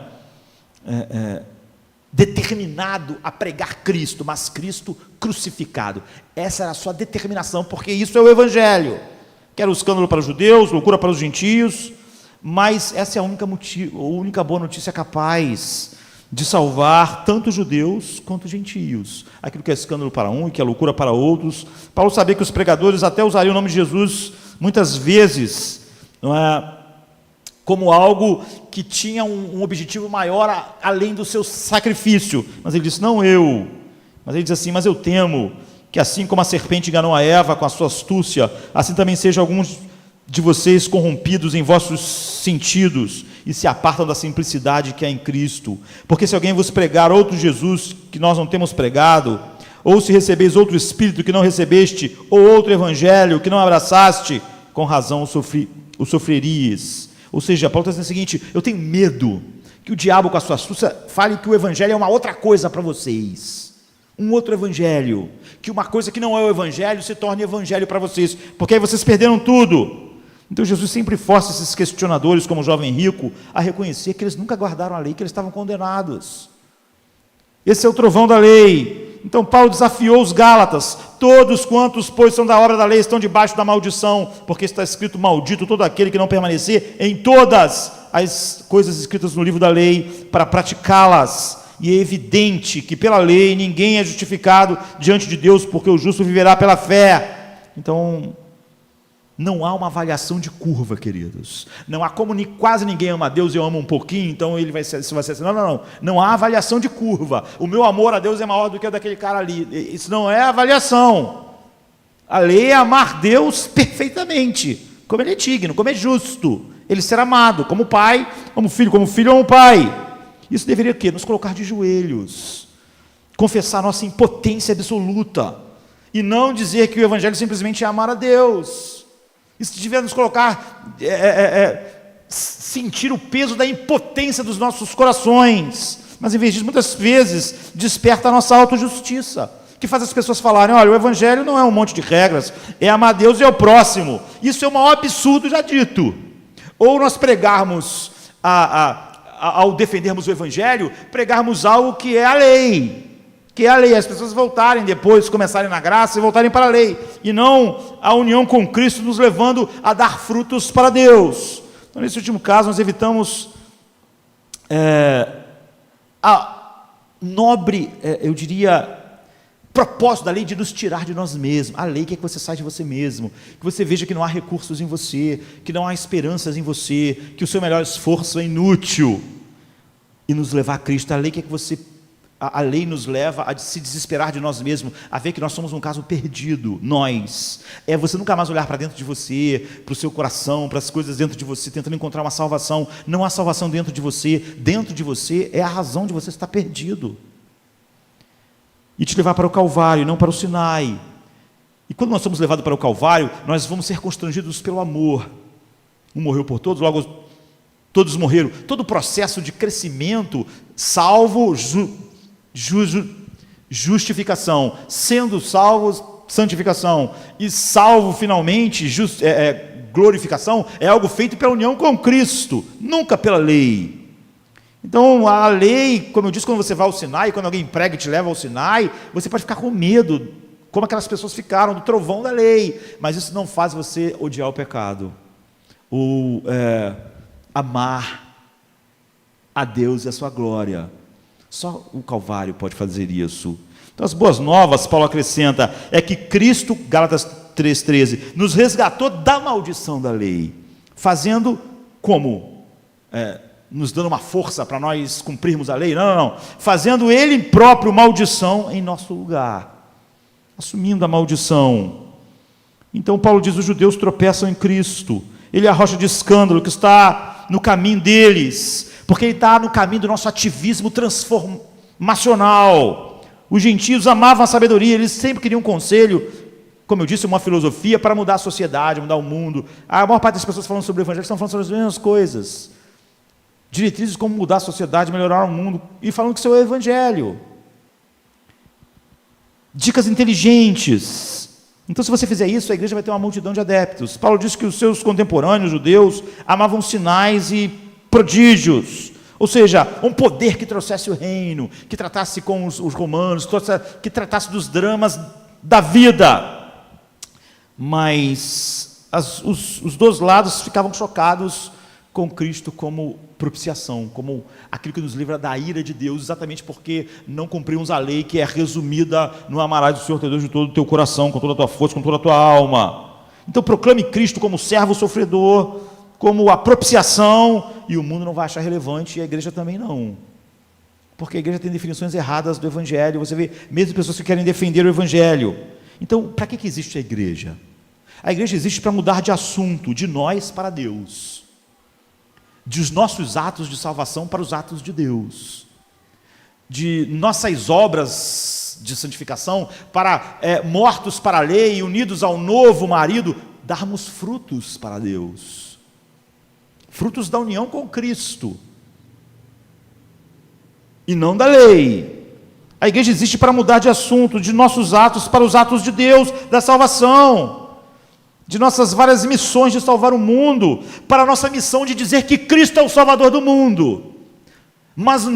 Speaker 2: determinado a pregar Cristo, mas Cristo crucificado. Essa era a sua determinação, porque isso é o Evangelho. Que era o escândalo para os judeus, loucura para os gentios, mas essa é a única boa notícia capaz de salvar tanto judeus quanto gentios. Aquilo que é escândalo para um e que é loucura para outros. Paulo sabia que os pregadores até usariam o nome de Jesus muitas vezes como algo que tinha um objetivo maior além do seu sacrifício. Mas ele disse, não eu. Mas ele diz assim, mas eu temo que assim como a serpente enganou a Eva com a sua astúcia, assim também sejam alguns de vocês corrompidos em vossos sentidos e se apartam da simplicidade que há em Cristo. Porque se alguém vos pregar outro Jesus que nós não temos pregado, ou se recebeis outro Espírito que não recebeste, ou outro Evangelho que não abraçaste, com razão o sofreríeis. Ou seja, Paulo está dizendo o seguinte, eu tenho medo Que o diabo, com a sua astúcia, fale que o evangelho é uma outra coisa para vocês. Um outro evangelho. Que uma coisa que não é o evangelho se torne evangelho para vocês. Porque aí vocês perderam tudo. Então Jesus sempre força esses questionadores, como o jovem rico, a reconhecer que eles nunca guardaram a lei, que eles estavam condenados. Esse é o trovão da lei. Então Paulo desafiou os Gálatas: todos quantos, pois, são da obra da lei, estão debaixo da maldição, porque está escrito: maldito todo aquele que não permanecer em todas as coisas escritas no livro da lei, para praticá-las. E é evidente que pela lei ninguém é justificado diante de Deus, porque o justo viverá pela fé. Então, não há uma avaliação de curva, queridos. Não há como quase ninguém ama a Deus e eu amo um pouquinho, então ele vai ser assim. Não. Não há avaliação de curva. O meu amor a Deus é maior do que o daquele cara ali. Isso não é avaliação. A lei é amar Deus perfeitamente, como ele é digno, como é justo. Ele ser amado, como pai, como filho como pai. Isso deveria o quê? Nos colocar de joelhos, confessar nossa impotência absoluta, e não dizer que o evangelho simplesmente é amar a Deus. Isso devia nos colocar, sentir o peso da impotência dos nossos corações, mas em vez disso, muitas vezes, desperta a nossa autojustiça, que faz as pessoas falarem: olha, o evangelho não é um monte de regras, é amar a Deus e ao próximo. Isso é o maior absurdo já dito. Ou nós pregarmos, ao defendermos o evangelho, pregarmos algo que é a lei, as pessoas voltarem depois, começarem na graça e voltarem para a lei, e não a união com Cristo nos levando a dar frutos para Deus. Então, nesse último caso, nós evitamos a nobre, eu diria, propósito da lei de nos tirar de nós mesmos. A lei quer que você saia de você mesmo, que você veja que não há recursos em você, que não há esperanças em você, que o seu melhor esforço é inútil, e nos levar a Cristo. A lei quer que a lei nos leva a se desesperar de nós mesmos, a ver que nós somos um caso perdido. É você nunca mais olhar para dentro de você, para o seu coração, para as coisas dentro de você, tentando encontrar uma salvação. Não há salvação dentro de você é a razão de você estar perdido. E te levar para o Calvário, não para o Sinai. E quando nós somos levados para o Calvário, nós vamos ser constrangidos pelo amor. Um morreu por todos, logo todos morreram. Todo o processo de crescimento, salvo, justificação, sendo salvos, santificação, e salvo finalmente, glorificação, é algo feito pela união com Cristo, nunca pela lei. Então, a lei, como eu disse, quando você vai ao Sinai, quando alguém prega e te leva ao Sinai, você pode ficar com medo, como aquelas pessoas ficaram, do trovão da lei, mas isso não faz você odiar o pecado, ou amar a Deus e a sua glória. Só o Calvário pode fazer isso. Então, as boas novas, Paulo acrescenta, é que Cristo, Gálatas 3,13, nos resgatou da maldição da lei, fazendo como? Nos dando uma força para nós cumprirmos a lei? Não. Fazendo Ele próprio maldição em nosso lugar, assumindo a maldição. Então Paulo diz: os judeus tropeçam em Cristo, Ele é a rocha de escândalo que está no caminho deles, porque Ele está no caminho do nosso ativismo transformacional. Os gentios amavam a sabedoria, eles sempre queriam um conselho, como eu disse, uma filosofia para mudar a sociedade, mudar o mundo. A maior parte das pessoas falando sobre o evangelho estão falando sobre as mesmas coisas. Diretrizes como mudar a sociedade, melhorar o mundo, e falando que isso é o evangelho. Dicas inteligentes. Então, se você fizer isso, a igreja vai ter uma multidão de adeptos. Paulo diz que os seus contemporâneos judeus amavam sinais e prodígios, ou seja, um poder que trouxesse o reino, que tratasse com os romanos, que tratasse dos dramas da vida. Mas os dois lados ficavam chocados com Cristo como propiciação, como aquilo que nos livra da ira de Deus, exatamente porque não cumprimos a lei, que é resumida no amarás o Senhor teu Deus de todo o teu coração, com toda a tua força, com toda a tua alma. Então proclame Cristo como servo sofredor, como a propiciação, e o mundo não vai achar relevante, e a igreja também não, porque a igreja tem definições erradas do evangelho. Você vê mesmo pessoas que querem defender o evangelho. Então, para que existe a igreja? A igreja existe para mudar de assunto, de nós para Deus, dos nossos atos de salvação para os atos de Deus, de nossas obras de santificação para mortos para a lei, unidos ao novo marido, darmos frutos para Deus, frutos da união com Cristo. e não da lei. A igreja existe para mudar de assunto, de nossos atos para os atos de Deus, da salvação, de nossas várias missões de salvar o mundo, para a nossa missão de dizer que Cristo é o Salvador do mundo. Mas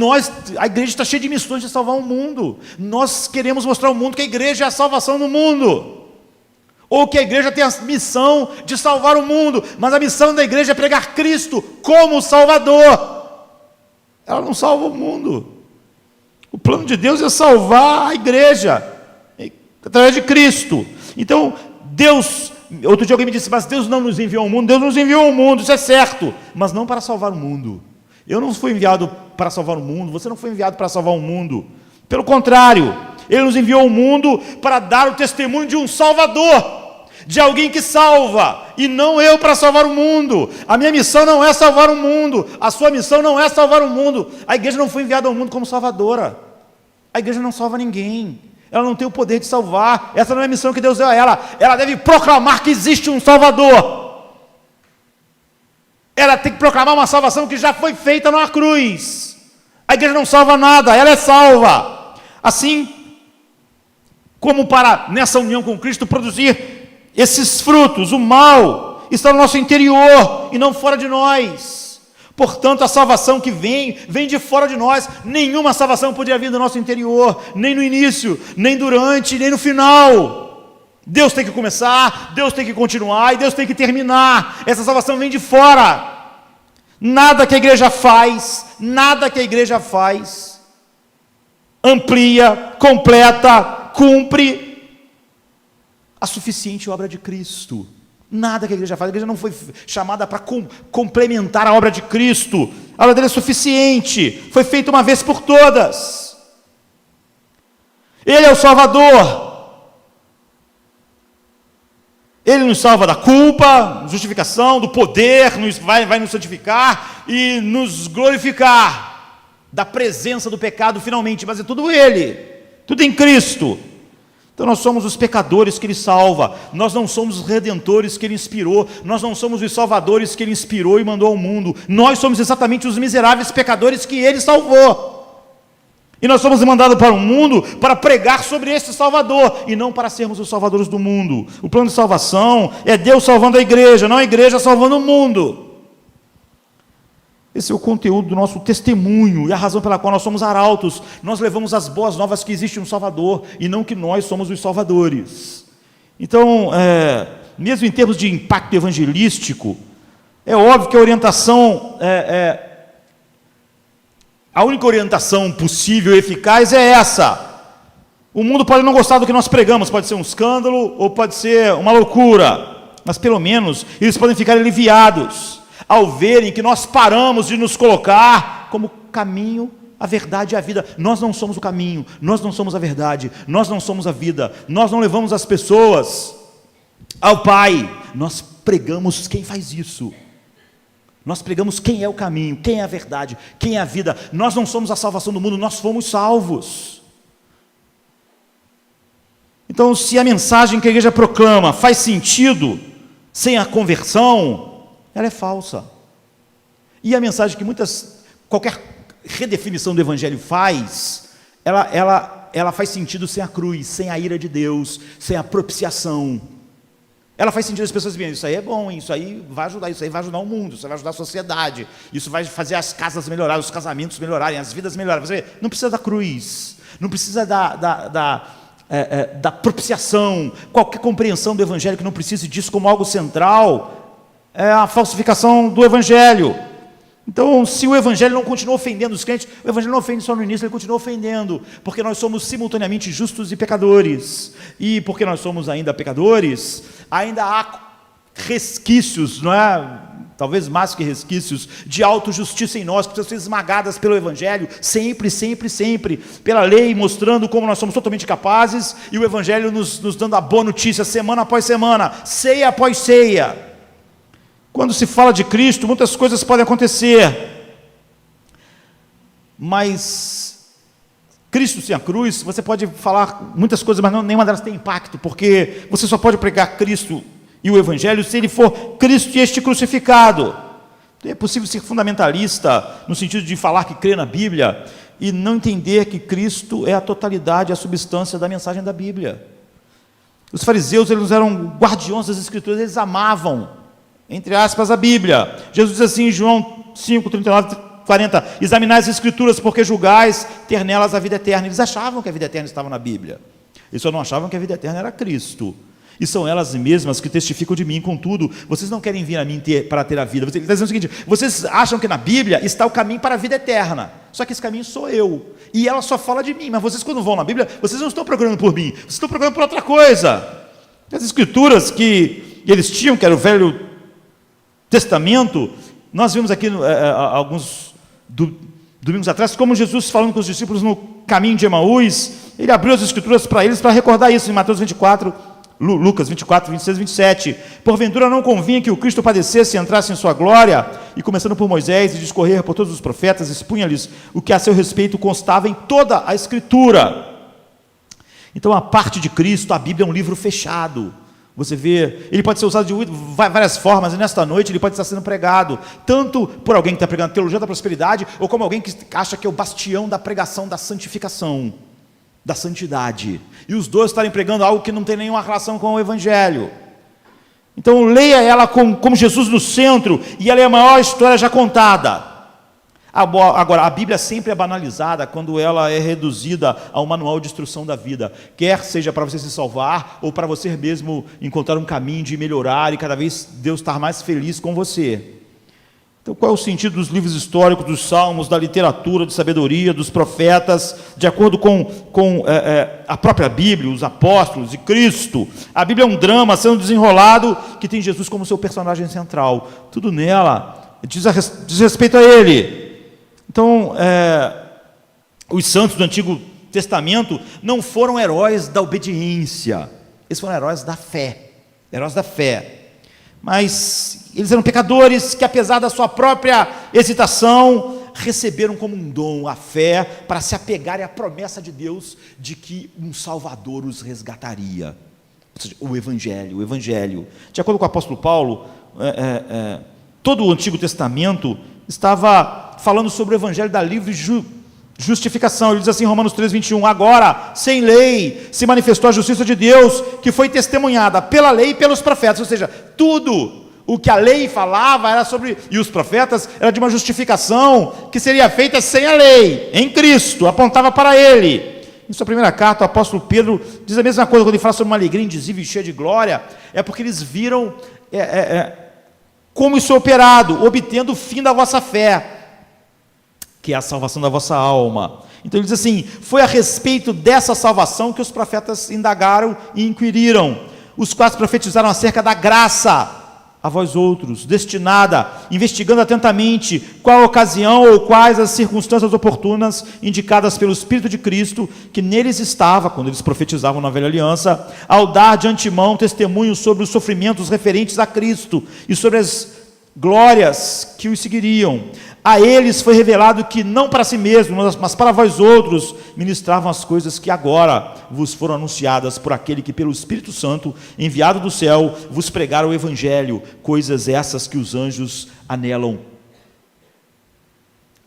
Speaker 2: a igreja está cheia de missões de salvar o mundo. Nós queremos mostrar ao mundo que a igreja é a salvação do mundo, ou que a igreja tem a missão de salvar o mundo, mas a missão da igreja é pregar Cristo como Salvador. Ela não salva o mundo. O plano de Deus é salvar a igreja através de Cristo. Então, Deus, outro dia alguém me disse, mas Deus não nos enviou ao mundo. Deus nos enviou ao mundo, isso é certo, mas não para salvar o mundo. Eu não fui enviado para salvar o mundo, você não foi enviado para salvar o mundo. Pelo contrário, Ele nos enviou ao mundo para dar o testemunho de um Salvador, de alguém que salva, e não eu para salvar o mundo. A minha missão não é salvar o mundo, a sua missão não é salvar o mundo. A igreja não foi enviada ao mundo como salvadora. A igreja não salva ninguém, ela não tem o poder de salvar. Essa não é a missão que Deus deu a ela. Ela deve proclamar que existe um Salvador. Ela tem que proclamar uma salvação que já foi feita na cruz. A igreja não salva nada, ela é salva. Assim como para, nessa união com Cristo, produzir esses frutos, o mal está no nosso interior e não fora de nós. Portanto, a salvação que vem de fora de nós. Nenhuma salvação podia vir do nosso interior, nem no início, nem durante, nem no final. Deus tem que começar, Deus tem que continuar e Deus tem que terminar. Essa salvação vem de fora. Nada que a igreja faz, amplia, completa, cumpre a suficiente obra de Cristo. Nada que a igreja faz. A igreja não foi chamada para complementar a obra de Cristo. A obra dele é suficiente, foi feita uma vez por todas. Ele é o Salvador. Ele nos salva da culpa, justificação, do poder, vai nos santificar e nos glorificar da presença do pecado finalmente, mas é tudo Ele, tudo em Cristo. Então nós somos os pecadores que Ele salva, nós não somos os redentores que Ele inspirou, nós não somos os salvadores que Ele inspirou e mandou ao mundo, nós somos exatamente os miseráveis pecadores que Ele salvou. E nós somos mandados para o mundo para pregar sobre esse Salvador, e não para sermos os salvadores do mundo. O plano de salvação é Deus salvando a igreja, não a igreja salvando o mundo. Esse é o conteúdo do nosso testemunho, e a razão pela qual nós somos arautos. Nós levamos as boas novas que existe um Salvador, e não que nós somos os salvadores. Então, mesmo em termos de impacto evangelístico, é óbvio que a orientação a única orientação possível e eficaz é essa. O mundo pode não gostar do que nós pregamos, pode ser um escândalo ou pode ser uma loucura, mas pelo menos eles podem ficar aliviados ao verem que nós paramos de nos colocar como caminho, a verdade e a vida. Nós não somos o caminho, nós não somos a verdade, nós não somos a vida, nós não levamos as pessoas ao Pai, nós pregamos quem faz isso. Nós pregamos quem é o caminho, quem é a verdade, quem é a vida. Nós não somos a salvação do mundo, nós fomos salvos. Então, se a mensagem que a igreja proclama faz sentido sem a conversão, ela é falsa. E a mensagem que qualquer redefinição do evangelho faz, ela faz sentido sem a cruz, sem a ira de Deus, sem a propiciação. Ela faz sentido as pessoas dizerem, isso aí é bom, isso aí vai ajudar, isso aí vai ajudar o mundo, isso aí vai ajudar a sociedade, isso vai fazer as casas melhorarem, os casamentos melhorarem, as vidas melhorarem. Você vê, não precisa da cruz, não precisa da propiciação. Qualquer compreensão do evangelho que não precise disso como algo central é a falsificação do evangelho. Então, se o evangelho não continua ofendendo os crentes, o evangelho não ofende só no início, ele continua ofendendo, porque nós somos simultaneamente justos e pecadores, e porque nós somos ainda pecadores, ainda há resquícios, não é? Talvez mais que resquícios, de autojustiça em nós, que precisam ser esmagadas pelo evangelho, sempre, pela lei, mostrando como nós somos totalmente capazes, e o evangelho nos dando a boa notícia, semana após semana, ceia após ceia. Quando se fala de Cristo, muitas coisas podem acontecer, mas Cristo sem a cruz, você pode falar muitas coisas, mas nenhuma delas tem impacto, porque você só pode pregar Cristo e o Evangelho se ele for Cristo e este crucificado. É possível ser fundamentalista, no sentido de falar que crê na Bíblia, e não entender que Cristo é a totalidade, a substância da mensagem da Bíblia. Os fariseus, eles eram guardiões das Escrituras, eles amavam, entre aspas, a Bíblia. Jesus diz assim em João 5, 39, 40, examinai as Escrituras, porque julgais ter nelas a vida eterna. Eles achavam que a vida eterna estava na Bíblia, eles só não achavam que a vida eterna era Cristo. E são elas mesmas que testificam de mim. Contudo, vocês não querem vir a mim para ter a vida. Ele está dizendo o seguinte: vocês acham que na Bíblia está o caminho para a vida eterna, só que esse caminho sou eu, e ela só fala de mim. Mas vocês, quando vão na Bíblia, vocês não estão procurando por mim, vocês estão procurando por outra coisa. As Escrituras que eles tinham, que era o Velho Testamento, nós vimos aqui alguns domingos atrás, como Jesus falando com os discípulos no caminho de Emaús, ele abriu as Escrituras para eles, para recordar isso, em Mateus 24, Lucas 24, 26 e 27, porventura não convinha que o Cristo padecesse e entrasse em sua glória, e começando por Moisés, e discorrer por todos os profetas, expunha-lhes o que a seu respeito constava em toda a Escritura. Então, a parte de Cristo, a Bíblia é um livro fechado. Você vê, ele pode ser usado de várias formas, e nesta noite ele pode estar sendo pregado, tanto por alguém que está pregando a teologia da prosperidade, ou como alguém que acha que é o bastião da pregação da santificação, da santidade, e os dois estarem pregando algo que não tem nenhuma relação com o Evangelho. Então leia ela como Jesus no centro, e ela é a maior história já contada. Agora, a Bíblia sempre é banalizada quando ela é reduzida a um manual de instrução da vida, quer seja para você se salvar, ou para você mesmo encontrar um caminho de melhorar, e cada vez Deus estar mais feliz com você. Então, qual é o sentido dos livros históricos, dos salmos, da literatura, de sabedoria, dos profetas, de acordo com a própria Bíblia, os apóstolos e Cristo? A Bíblia é um drama sendo desenrolado que tem Jesus como seu personagem central. Tudo nela diz respeito a Ele. Então, os santos do Antigo Testamento não foram heróis da obediência, eles foram heróis da fé, mas eles eram pecadores que, apesar da sua própria hesitação, receberam como um dom a fé para se apegarem à promessa de Deus de que um Salvador os resgataria. Ou seja, o Evangelho. De acordo com o apóstolo Paulo, todo o Antigo Testamento estava falando sobre o Evangelho da livre justificação. Ele diz assim em Romanos 3, 21, agora, sem lei, se manifestou a justiça de Deus, que foi testemunhada pela lei e pelos profetas. Ou seja, tudo o que a lei falava era sobre, e os profetas, era de uma justificação que seria feita sem a lei, em Cristo, apontava para Ele. Em sua primeira carta, o apóstolo Pedro diz a mesma coisa, quando ele fala sobre uma alegria indizível e cheia de glória, é porque eles viram como isso é operado, obtendo o fim da vossa fé, que é a salvação da vossa alma. Então ele diz assim, foi a respeito dessa salvação que os profetas indagaram e inquiriram, os quais profetizaram acerca da graça a vós outros, destinada, investigando atentamente qual a ocasião ou quais as circunstâncias oportunas indicadas pelo Espírito de Cristo, que neles estava, quando eles profetizavam na velha aliança, ao dar de antemão testemunho sobre os sofrimentos referentes a Cristo e sobre as glórias que os seguiriam. A eles foi revelado que não para si mesmos, mas para vós outros, ministravam as coisas que agora vos foram anunciadas por aquele que pelo Espírito Santo, enviado do céu, vos pregaram o Evangelho, coisas essas que os anjos anelam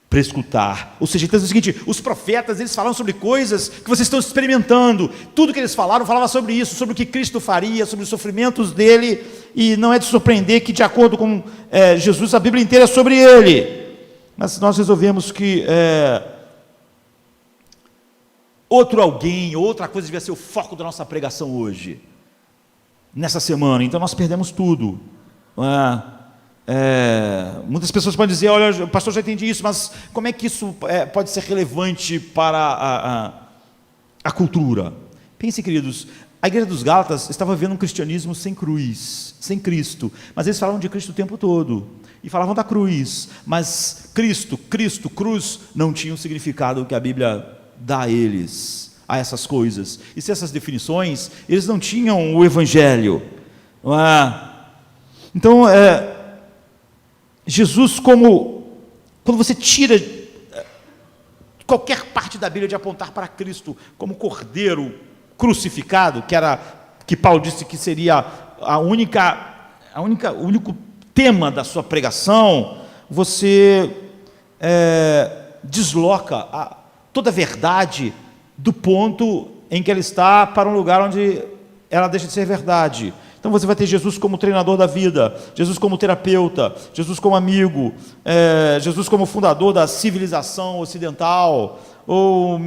Speaker 2: para escutar. Ou seja, então é o seguinte, os profetas, eles falaram sobre coisas que vocês estão experimentando, tudo que eles falaram, falava sobre isso, sobre o que Cristo faria, sobre os sofrimentos dele, e não é de surpreender que, de acordo com Jesus, a Bíblia inteira é sobre ele. Mas nós resolvemos que outro alguém, outra coisa devia ser o foco da nossa pregação hoje, nessa semana, então nós perdemos tudo. Muitas pessoas podem dizer, olha, o pastor já entendi isso, mas como é que isso pode ser relevante para a cultura? Pensem, queridos, a igreja dos Gálatas estava vivendo um cristianismo sem cruz, sem Cristo, mas eles falavam de Cristo o tempo todo, e falavam da cruz, mas Cristo, cruz, não tinha o significado que a Bíblia dá a eles, a essas coisas, e se essas definições, eles não tinham o Evangelho, não é? Então, Jesus, quando você tira qualquer parte da Bíblia de apontar para Cristo como Cordeiro crucificado, que Paulo disse que seria o único tema da sua pregação, você desloca toda a verdade do ponto em que ela está para um lugar onde ela deixa de ser verdade. Então você vai ter Jesus como treinador da vida, Jesus como terapeuta, Jesus como amigo, Jesus como fundador da civilização ocidental, ou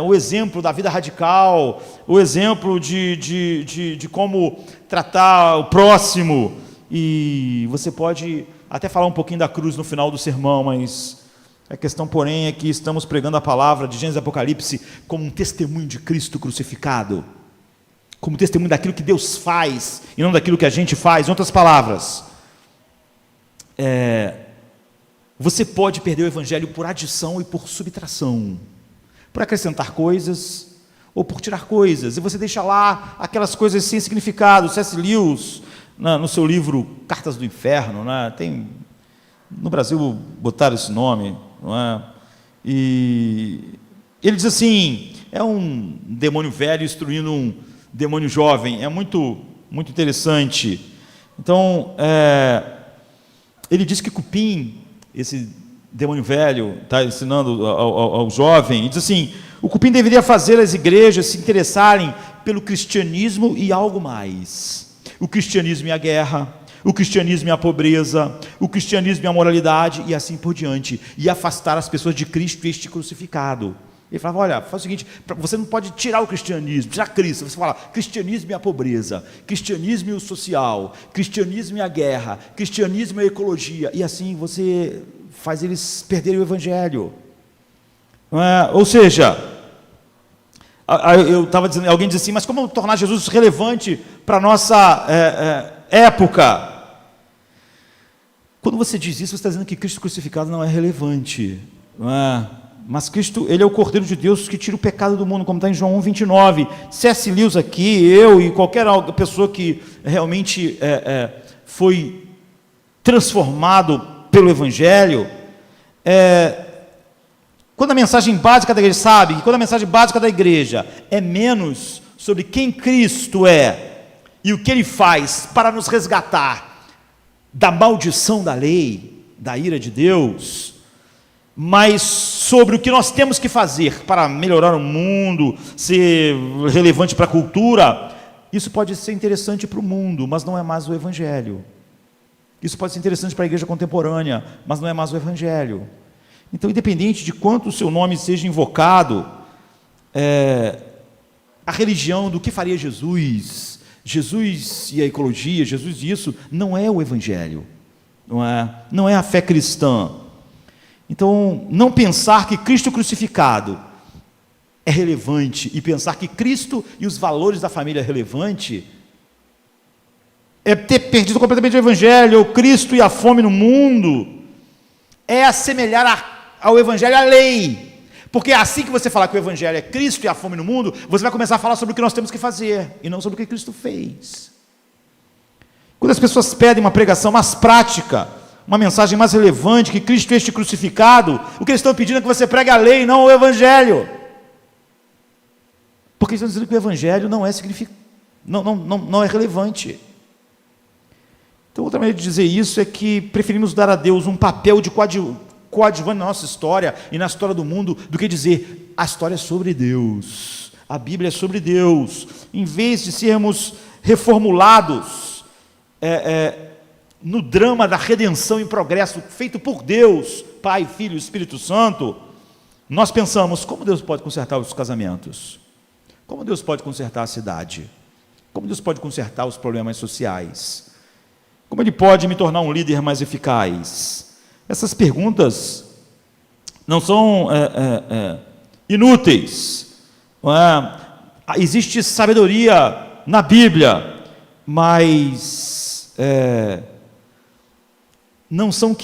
Speaker 2: o exemplo da vida radical, o exemplo de como tratar o próximo. E você pode até falar um pouquinho da cruz no final do sermão, mas a questão, porém, é que estamos pregando a palavra de Gênesis e Apocalipse como um testemunho de Cristo crucificado, como testemunho daquilo que Deus faz e não daquilo que a gente faz. Em outras palavras, você pode perder o evangelho por adição e por subtração, por acrescentar coisas ou por tirar coisas, e você deixa lá aquelas coisas sem significado. C.S. Lewis, no seu livro Cartas do Inferno, né, tem, no Brasil botaram esse nome, não é? E ele diz assim, é um demônio velho instruindo um demônio jovem, é muito, muito interessante. Então, ele diz que Cupim, esse demônio velho, está ensinando ao jovem, e diz assim, o Cupim deveria fazer as igrejas se interessarem pelo cristianismo e algo mais. O cristianismo e a guerra, o cristianismo e a pobreza, o cristianismo e a moralidade, e assim por diante, e afastar as pessoas de Cristo e este crucificado. Ele falava, olha, faz o seguinte, você não pode tirar o cristianismo, tirar Cristo, você fala cristianismo e a pobreza, cristianismo e o social, cristianismo e a guerra, cristianismo e a ecologia, e assim você faz eles perderem o evangelho. Ou seja, eu estava dizendo, alguém disse assim, mas como tornar Jesus relevante para a nossa época? Quando você diz isso, você está dizendo que Cristo crucificado não é relevante, não é? Mas Cristo, Ele é o Cordeiro de Deus que tira o pecado do mundo, como está em João 1,29. C.S. Lewis aqui, eu e qualquer pessoa que realmente foi transformado pelo Evangelho, quando a mensagem básica da igreja, sabe, que quando a mensagem básica da igreja é menos sobre quem Cristo é e o que Ele faz para nos resgatar da maldição da lei, da ira de Deus, mas sobre o que nós temos que fazer para melhorar o mundo, ser relevante para a cultura, isso pode ser interessante para o mundo, mas não é mais o Evangelho. Isso pode ser interessante para a igreja contemporânea, mas não é mais o Evangelho. Então, independente de quanto o seu nome seja invocado, a religião do que faria Jesus e a ecologia, Jesus e isso, não é o Evangelho, não é a fé cristã. Então, não pensar que Cristo crucificado é relevante e pensar que Cristo e os valores da família é relevante é ter perdido completamente o Evangelho, ou Cristo e a fome no mundo, é assemelhar ao Evangelho à lei, porque é assim que você falar que o Evangelho é Cristo e a fome no mundo, você vai começar a falar sobre o que nós temos que fazer, e não sobre o que Cristo fez. Quando as pessoas pedem uma pregação mais prática, uma mensagem mais relevante, que Cristo este crucificado, o que eles estão pedindo é que você pregue a lei, não o Evangelho, porque eles estão dizendo que o Evangelho não é relevante. Então, outra maneira de dizer isso é que preferimos dar a Deus um papel de coadjuvante na nossa história e na história do mundo, do que dizer, a história é sobre Deus, a Bíblia é sobre Deus, em vez de sermos reformulados no drama da redenção e progresso feito por Deus, Pai, Filho e Espírito Santo, nós pensamos, como Deus pode consertar os casamentos? Como Deus pode consertar a cidade? Como Deus pode consertar os problemas sociais? Como Ele pode me tornar um líder mais eficaz? Essas perguntas não são inúteis. Não é? Existe sabedoria na Bíblia, mas não são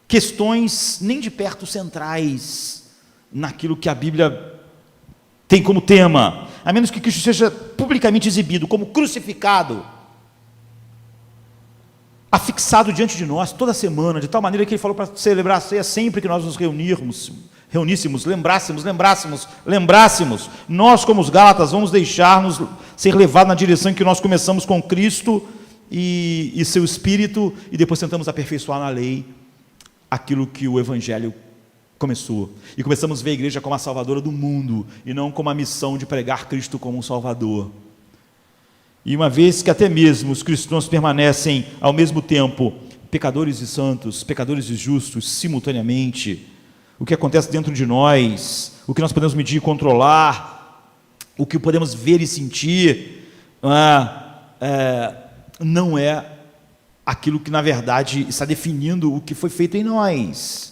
Speaker 2: questões nem de perto centrais naquilo que a Bíblia tem como tema, a menos que Cristo seja publicamente exibido como crucificado, afixado diante de nós toda semana, de tal maneira que Ele falou para celebrar a ceia sempre que nós nos reuníssemos, lembrássemos, nós como os Gálatas vamos deixar-nos ser levados na direção em que nós começamos com Cristo e seu Espírito, e depois tentamos aperfeiçoar na lei aquilo que o Evangelho começou. E começamos a ver a igreja como a salvadora do mundo, e não como a missão de pregar Cristo como um salvador. E uma vez que até mesmo os cristãos permanecem ao mesmo tempo pecadores e santos, pecadores e justos, simultaneamente, o que acontece dentro de nós, o que nós podemos medir e controlar, o que podemos ver e sentir, não é aquilo que na verdade está definindo o que foi feito em nós.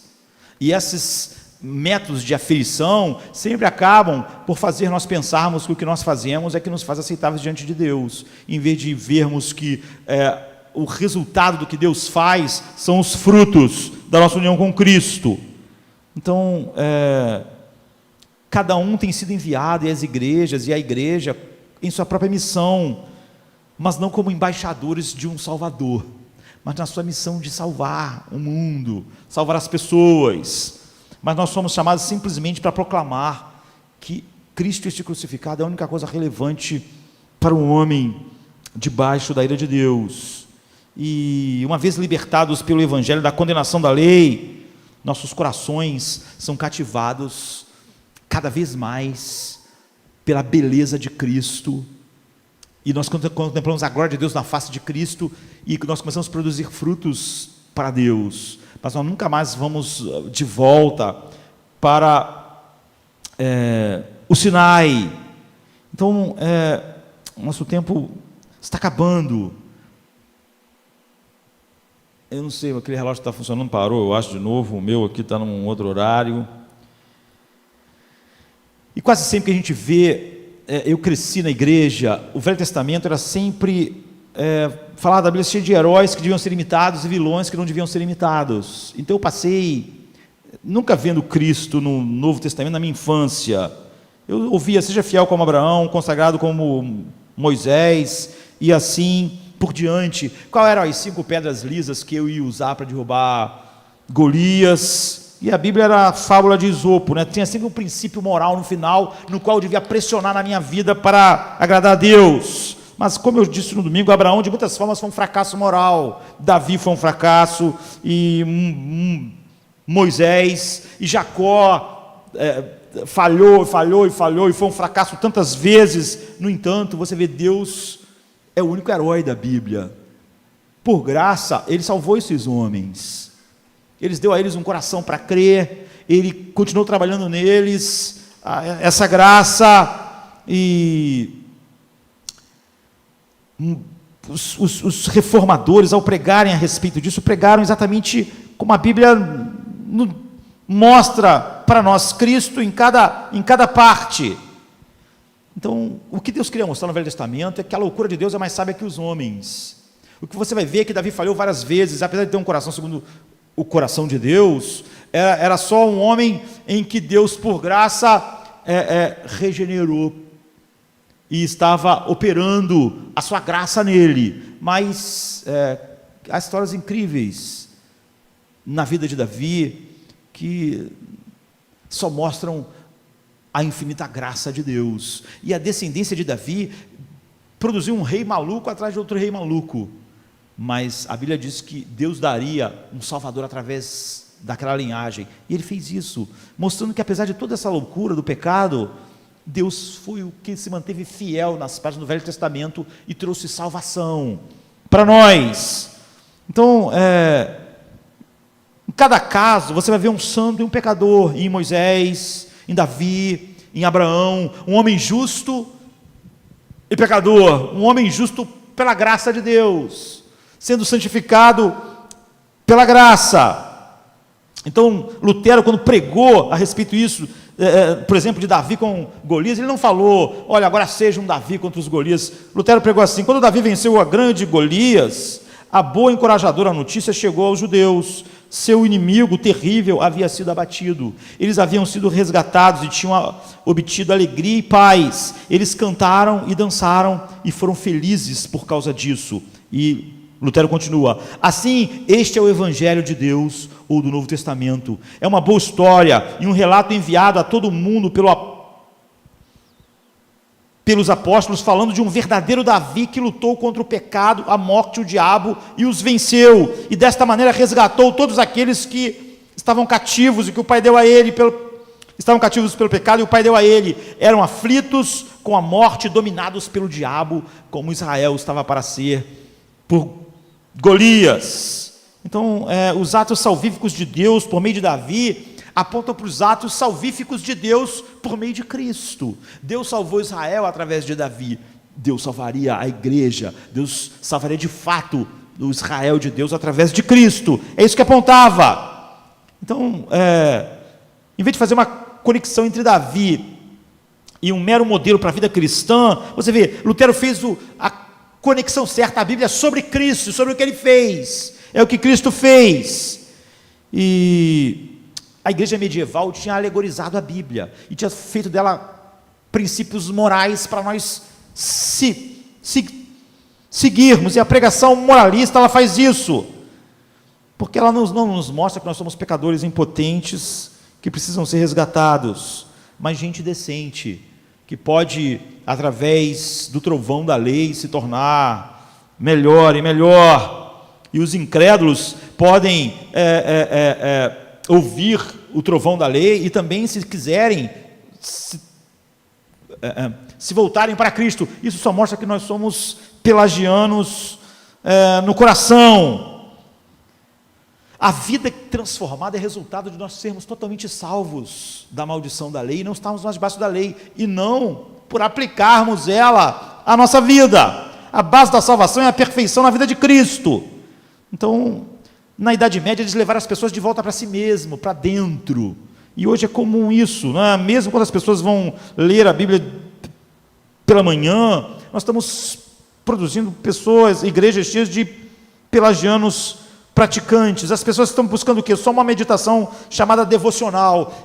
Speaker 2: E esses métodos de aferição sempre acabam por fazer nós pensarmos que o que nós fazemos é que nos faz aceitáveis diante de Deus, em vez de vermos que o resultado do que Deus faz são os frutos da nossa união com Cristo. Então, cada um tem sido enviado, e as igrejas, e a igreja, em sua própria missão, mas não como embaixadores de um Salvador, mas na sua missão de salvar o mundo, salvar as pessoas. Mas nós somos chamados simplesmente para proclamar que Cristo este crucificado é a única coisa relevante para o homem debaixo da ira de Deus. E uma vez libertados pelo Evangelho da condenação da lei, nossos corações são cativados cada vez mais pela beleza de Cristo, e nós contemplamos a glória de Deus na face de Cristo, e nós começamos a produzir frutos para Deus, mas nós nunca mais vamos de volta para o Sinai. Então, nosso tempo está acabando. Eu não sei, aquele relógio está funcionando, parou, eu acho, de novo. O meu aqui está num outro horário. E quase sempre que a gente vê, eu cresci na igreja, o Velho Testamento era sempre falar da Bíblia cheia de heróis que deviam ser imitados e vilões que não deviam ser imitados. Então eu passei, nunca vendo Cristo no Novo Testamento na minha infância. Eu ouvia, seja fiel como Abraão, consagrado como Moisés, e assim por diante. Qual eram as 5 pedras lisas que eu ia usar para derrubar Golias? E a Bíblia era a fábula de Esopo, né? Tinha sempre um princípio moral no final, no qual eu devia pressionar na minha vida para agradar a Deus. Mas como eu disse no domingo, Abraão de muitas formas foi um fracasso moral, Davi foi um fracasso, e Moisés e Jacó falhou, e foi um fracasso tantas vezes. No entanto, você vê, Deus é o único herói da Bíblia. Por graça, Ele salvou esses homens. Ele deu a eles um coração para crer, Ele continuou trabalhando neles, essa graça, e os reformadores, ao pregarem a respeito disso, pregaram exatamente como a Bíblia mostra para nós, Cristo em cada parte. Então, o que Deus queria mostrar no Velho Testamento é que a loucura de Deus é mais sábia que os homens. O que você vai ver é que Davi falhou várias vezes, apesar de ter um coração segundo o coração de Deus, era só um homem em que Deus, por graça, regenerou, e estava operando a sua graça nele. Mas há histórias incríveis na vida de Davi, que só mostram a infinita graça de Deus. E a descendência de Davi produziu um rei maluco atrás de outro rei maluco, mas a Bíblia diz que Deus daria um salvador através daquela linhagem, e Ele fez isso, mostrando que apesar de toda essa loucura do pecado, Deus foi o que se manteve fiel nas páginas do Velho Testamento e trouxe salvação para nós. Então, em cada caso, você vai ver um santo e um pecador, em Moisés, em Davi, em Abraão, um homem justo e pecador, um homem justo pela graça de Deus, sendo santificado pela graça. Então, Lutero, quando pregou a respeito disso, por exemplo, de Davi com Golias, ele não falou, olha, agora seja um Davi contra os Golias. Lutero pregou assim: quando Davi venceu a grande Golias, a boa e encorajadora notícia chegou aos judeus. Seu inimigo terrível havia sido abatido, eles haviam sido resgatados e tinham obtido alegria e paz. Eles cantaram e dançaram e foram felizes por causa disso. E Lutero continua: assim, este é o Evangelho de Deus, ou do Novo Testamento. É uma boa história e um relato enviado a todo mundo pelos apóstolos, falando de um verdadeiro Davi que lutou contra o pecado, a morte, o diabo, e os venceu, e desta maneira resgatou todos aqueles que estavam cativos e que o pai deu a ele, estavam cativos pelo pecado e o pai deu a ele, eram aflitos com a morte, dominados pelo diabo, como Israel estava para ser por Golias. Então, os atos salvíficos de Deus por meio de Davi apontam para os atos salvíficos de Deus por meio de Cristo. Deus salvou Israel através de Davi. Deus salvaria a igreja. Deus salvaria de fato o Israel de Deus através de Cristo. É isso que apontava. Então, em vez de fazer uma conexão entre Davi e um mero modelo para a vida cristã, você vê, Lutero fez a conexão certa. A Bíblia é sobre Cristo, sobre o que ele fez. É o que Cristo fez. E a igreja medieval tinha alegorizado a Bíblia e tinha feito dela princípios morais para nós seguirmos. E a pregação moralista, ela faz isso, porque ela não nos mostra que nós somos pecadores impotentes que precisam ser resgatados, mas gente decente, que pode, através do trovão da lei, se tornar melhor e melhor. E os incrédulos podem ouvir o trovão da lei e também, se quiserem, se voltarem para Cristo. Isso só mostra que nós somos pelagianos no coração. A vida transformada é resultado de nós sermos totalmente salvos da maldição da lei e não estarmos mais debaixo da lei, e não por aplicarmos ela à nossa vida. A base da salvação é a perfeição na vida de Cristo. Então, na Idade Média, eles levaram as pessoas de volta para si mesmo, para dentro. E hoje é comum isso, não é? Mesmo quando as pessoas vão ler a Bíblia pela manhã, nós estamos produzindo pessoas, igrejas cheias de pelagianos praticantes. As pessoas estão buscando o quê? Só uma meditação chamada devocional.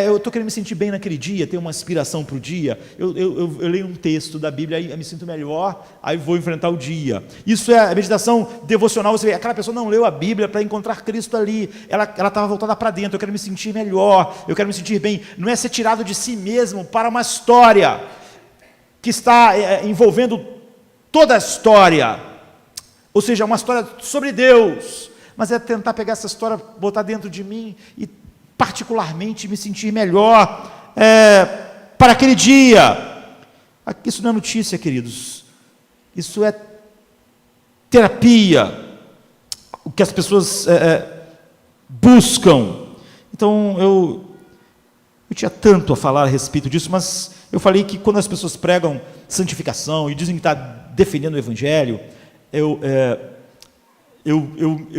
Speaker 2: Eu estou querendo me sentir bem naquele dia, ter uma inspiração para o dia. Eu leio um texto da Bíblia, aí eu me sinto melhor, aí vou enfrentar o dia. Isso é a meditação devocional. Você vê, aquela pessoa não leu a Bíblia para encontrar Cristo ali. Ela estava voltada para dentro. Eu quero me sentir melhor, eu quero me sentir bem. Não é ser tirado de si mesmo para uma história que está envolvendo toda a história. Ou seja, uma história sobre Deus. Mas é tentar pegar essa história, botar dentro de mim e particularmente me sentir melhor para aquele dia. Isso não é notícia, queridos. Isso é terapia. O que as pessoas buscam. Então, eu tinha tanto a falar a respeito disso, mas eu falei que quando as pessoas pregam santificação e dizem que está defendendo o Evangelho, eu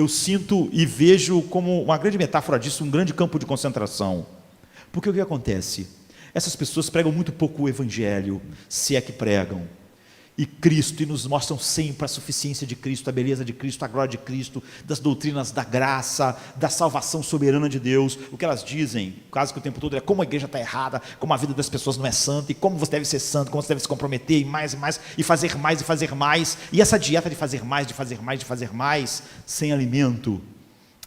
Speaker 2: sinto e vejo como uma grande metáfora disso, um grande campo de concentração. Porque o que acontece? Essas pessoas pregam muito pouco o Evangelho, se é que pregam, e Cristo, e nos mostram sempre a suficiência de Cristo, a beleza de Cristo, a glória de Cristo, das doutrinas da graça, da salvação soberana de Deus. O que elas dizem, quase que o tempo todo, é como a igreja está errada, como a vida das pessoas não é santa, e como você deve ser santo, como você deve se comprometer, e mais, e fazer mais, e fazer mais. E essa dieta de fazer mais, de fazer mais, de fazer mais, sem alimento,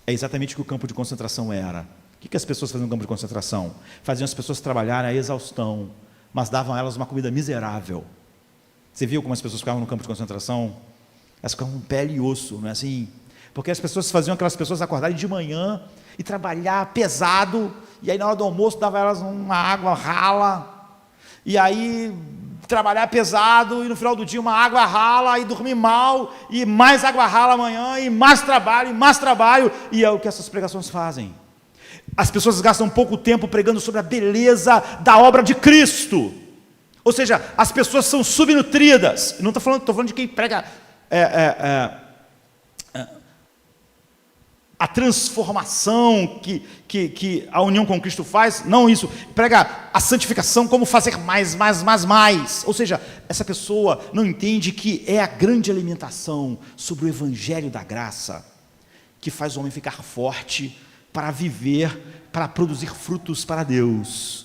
Speaker 2: é exatamente o que o campo de concentração era. O que as pessoas faziam no campo de concentração? Faziam as pessoas trabalharem a exaustão, mas davam a elas uma comida miserável. Você viu como as pessoas ficavam no campo de concentração? Elas ficavam com pele e osso, não é assim? Porque as pessoas faziam aquelas pessoas acordarem de manhã e trabalhar pesado, e aí na hora do almoço dava a elas uma água rala, e aí trabalhar pesado, e no final do dia uma água rala, e dormir mal, e mais água rala amanhã, e mais trabalho, e é o que essas pregações fazem. As pessoas gastam pouco tempo pregando sobre a beleza da obra de Cristo. Ou seja, as pessoas são subnutridas. Não estou falando de quem prega a transformação que a união com Cristo faz. Não isso. Prega a santificação, como fazer mais. Ou seja, essa pessoa não entende que é a grande alimentação sobre o Evangelho da graça que faz o homem ficar forte para viver, para produzir frutos para Deus.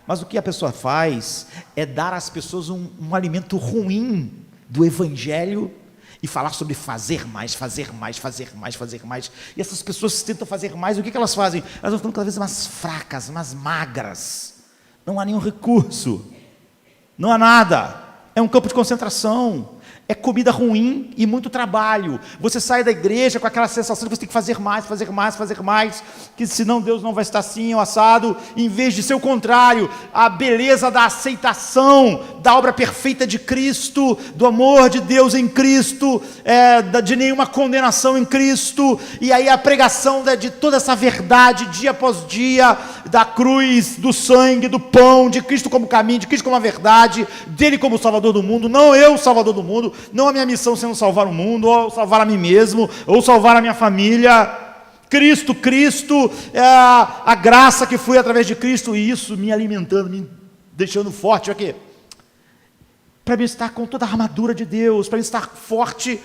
Speaker 2: Mas o que a pessoa faz é dar às pessoas um alimento ruim do Evangelho e falar sobre fazer mais. E essas pessoas tentam fazer mais, e o que elas fazem? Elas vão ficando cada vez mais fracas, mais magras. Não há nenhum recurso, não há nada. é um campo de concentração, é comida ruim e muito trabalho. Você sai da igreja com aquela sensação de que você tem que fazer mais, fazer mais, fazer mais, que senão Deus não vai estar assim, ou assado, em vez de ser o contrário, a beleza da aceitação, da obra perfeita de Cristo, do amor de Deus em Cristo, de nenhuma condenação em Cristo, e aí a pregação de toda essa verdade, dia após dia, da cruz, do sangue, do pão, de Cristo como caminho, de Cristo como a verdade, dele como Salvador do mundo, não eu o Salvador do mundo, não a minha missão sendo salvar o mundo, ou salvar a mim mesmo, ou salvar a minha família. Cristo, a graça que foi através de Cristo, e isso me alimentando, me deixando forte aqui, para me estar com toda a armadura de Deus, para me estar forte,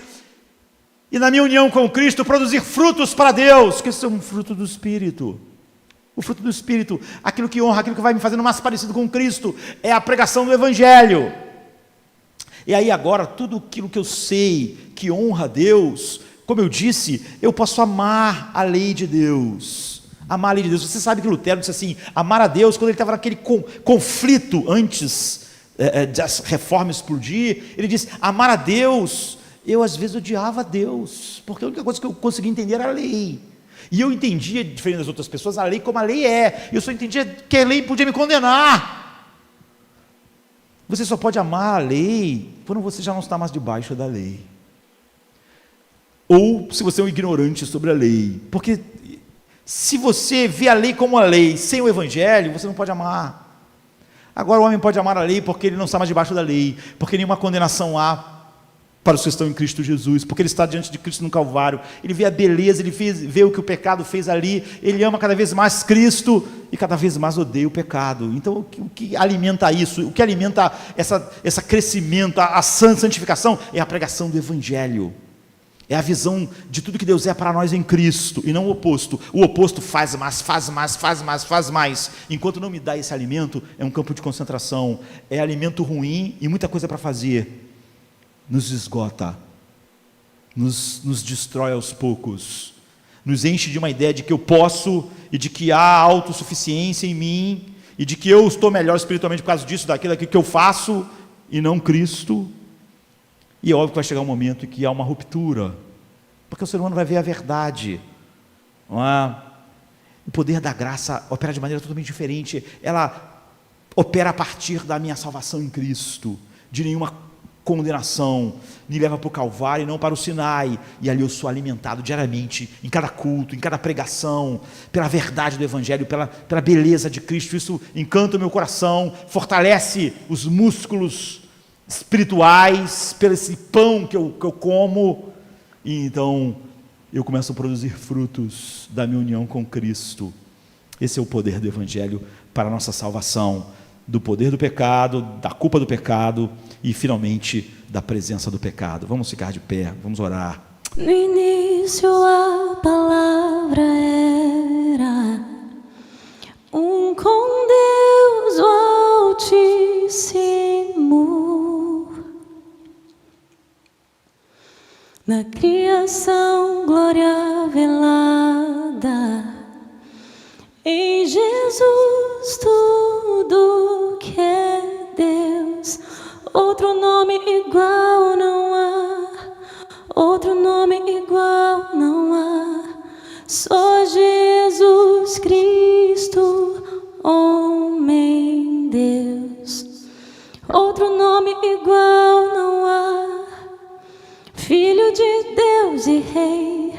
Speaker 2: e na minha união com Cristo, produzir frutos para Deus, que são um fruto do Espírito. O fruto do Espírito, aquilo que honra, aquilo que vai me fazendo mais parecido com Cristo, é a pregação do Evangelho. E aí agora, tudo aquilo que eu sei que honra a Deus, como eu disse, eu posso amar a lei de Deus. Amar a lei de Deus. Você sabe que Lutero disse assim, amar a Deus, quando ele estava naquele conflito antes das reformas explodir, ele disse, amar a Deus, eu às vezes odiava a Deus, porque a única coisa que eu conseguia entender era a lei. E eu entendia, diferente das outras pessoas, a lei como a lei é. Eu só entendia que a lei podia me condenar. Você só pode amar a lei quando você já não está mais debaixo da lei. Ou se você é um ignorante sobre a lei. Porque se você vê a lei como a lei, sem o Evangelho, você não pode amar. Agora o homem pode amar a lei porque ele não está mais debaixo da lei, porque nenhuma condenação há para os que estão em Cristo Jesus, porque ele está diante de Cristo no Calvário, ele vê a beleza, ele vê o que o pecado fez ali, ele ama cada vez mais Cristo e cada vez mais odeia o pecado. Então o que alimenta isso, o que alimenta esse crescimento, a santificação, é a pregação do Evangelho, é a visão de tudo que Deus é para nós em Cristo, e não o oposto. O oposto faz mais, faz mais, faz mais, faz mais. Enquanto não me dá esse alimento, é um campo de concentração, é alimento ruim e muita coisa para fazer. Nos esgota, nos destrói aos poucos, nos enche de uma ideia de que eu posso, e de que há autossuficiência em mim, e de que eu estou melhor espiritualmente por causa disso, daquilo que eu faço, e não Cristo. E é óbvio que vai chegar um momento em que há uma ruptura, porque o ser humano vai ver a verdade, não é? O poder da graça opera de maneira totalmente diferente, ela opera a partir da minha salvação em Cristo, de nenhuma condenação, me leva para o Calvário e não para o Sinai, e ali eu sou alimentado diariamente, em cada culto, em cada pregação, pela verdade do Evangelho, pela beleza de Cristo. Isso encanta o meu coração, fortalece os músculos espirituais, pelo esse pão que eu como, e então eu começo a produzir frutos da minha união com Cristo. Esse é o poder do Evangelho para a nossa salvação, do poder do pecado, da culpa do pecado e finalmente da presença do pecado. Vamos ficar de pé, vamos orar.
Speaker 1: No início a palavra era com Deus o Altíssimo. Na criação glória velada, em Jesus tudo que é Deus, outro nome igual não há, outro nome igual não há, só Jesus Cristo, homem Deus, outro nome igual não há, Filho de Deus e Rei,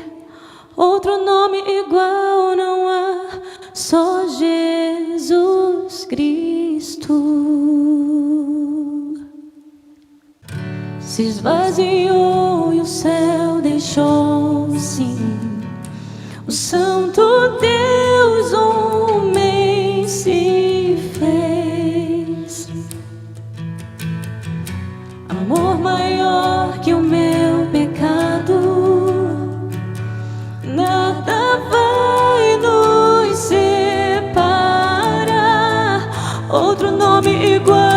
Speaker 1: outro nome igual não há, só Jesus Cristo. Se esvaziou e o céu deixou sim, o Santo Deus homem se fez. Amor maior que o meu pecado, nada vai nos separar. Outro nome igual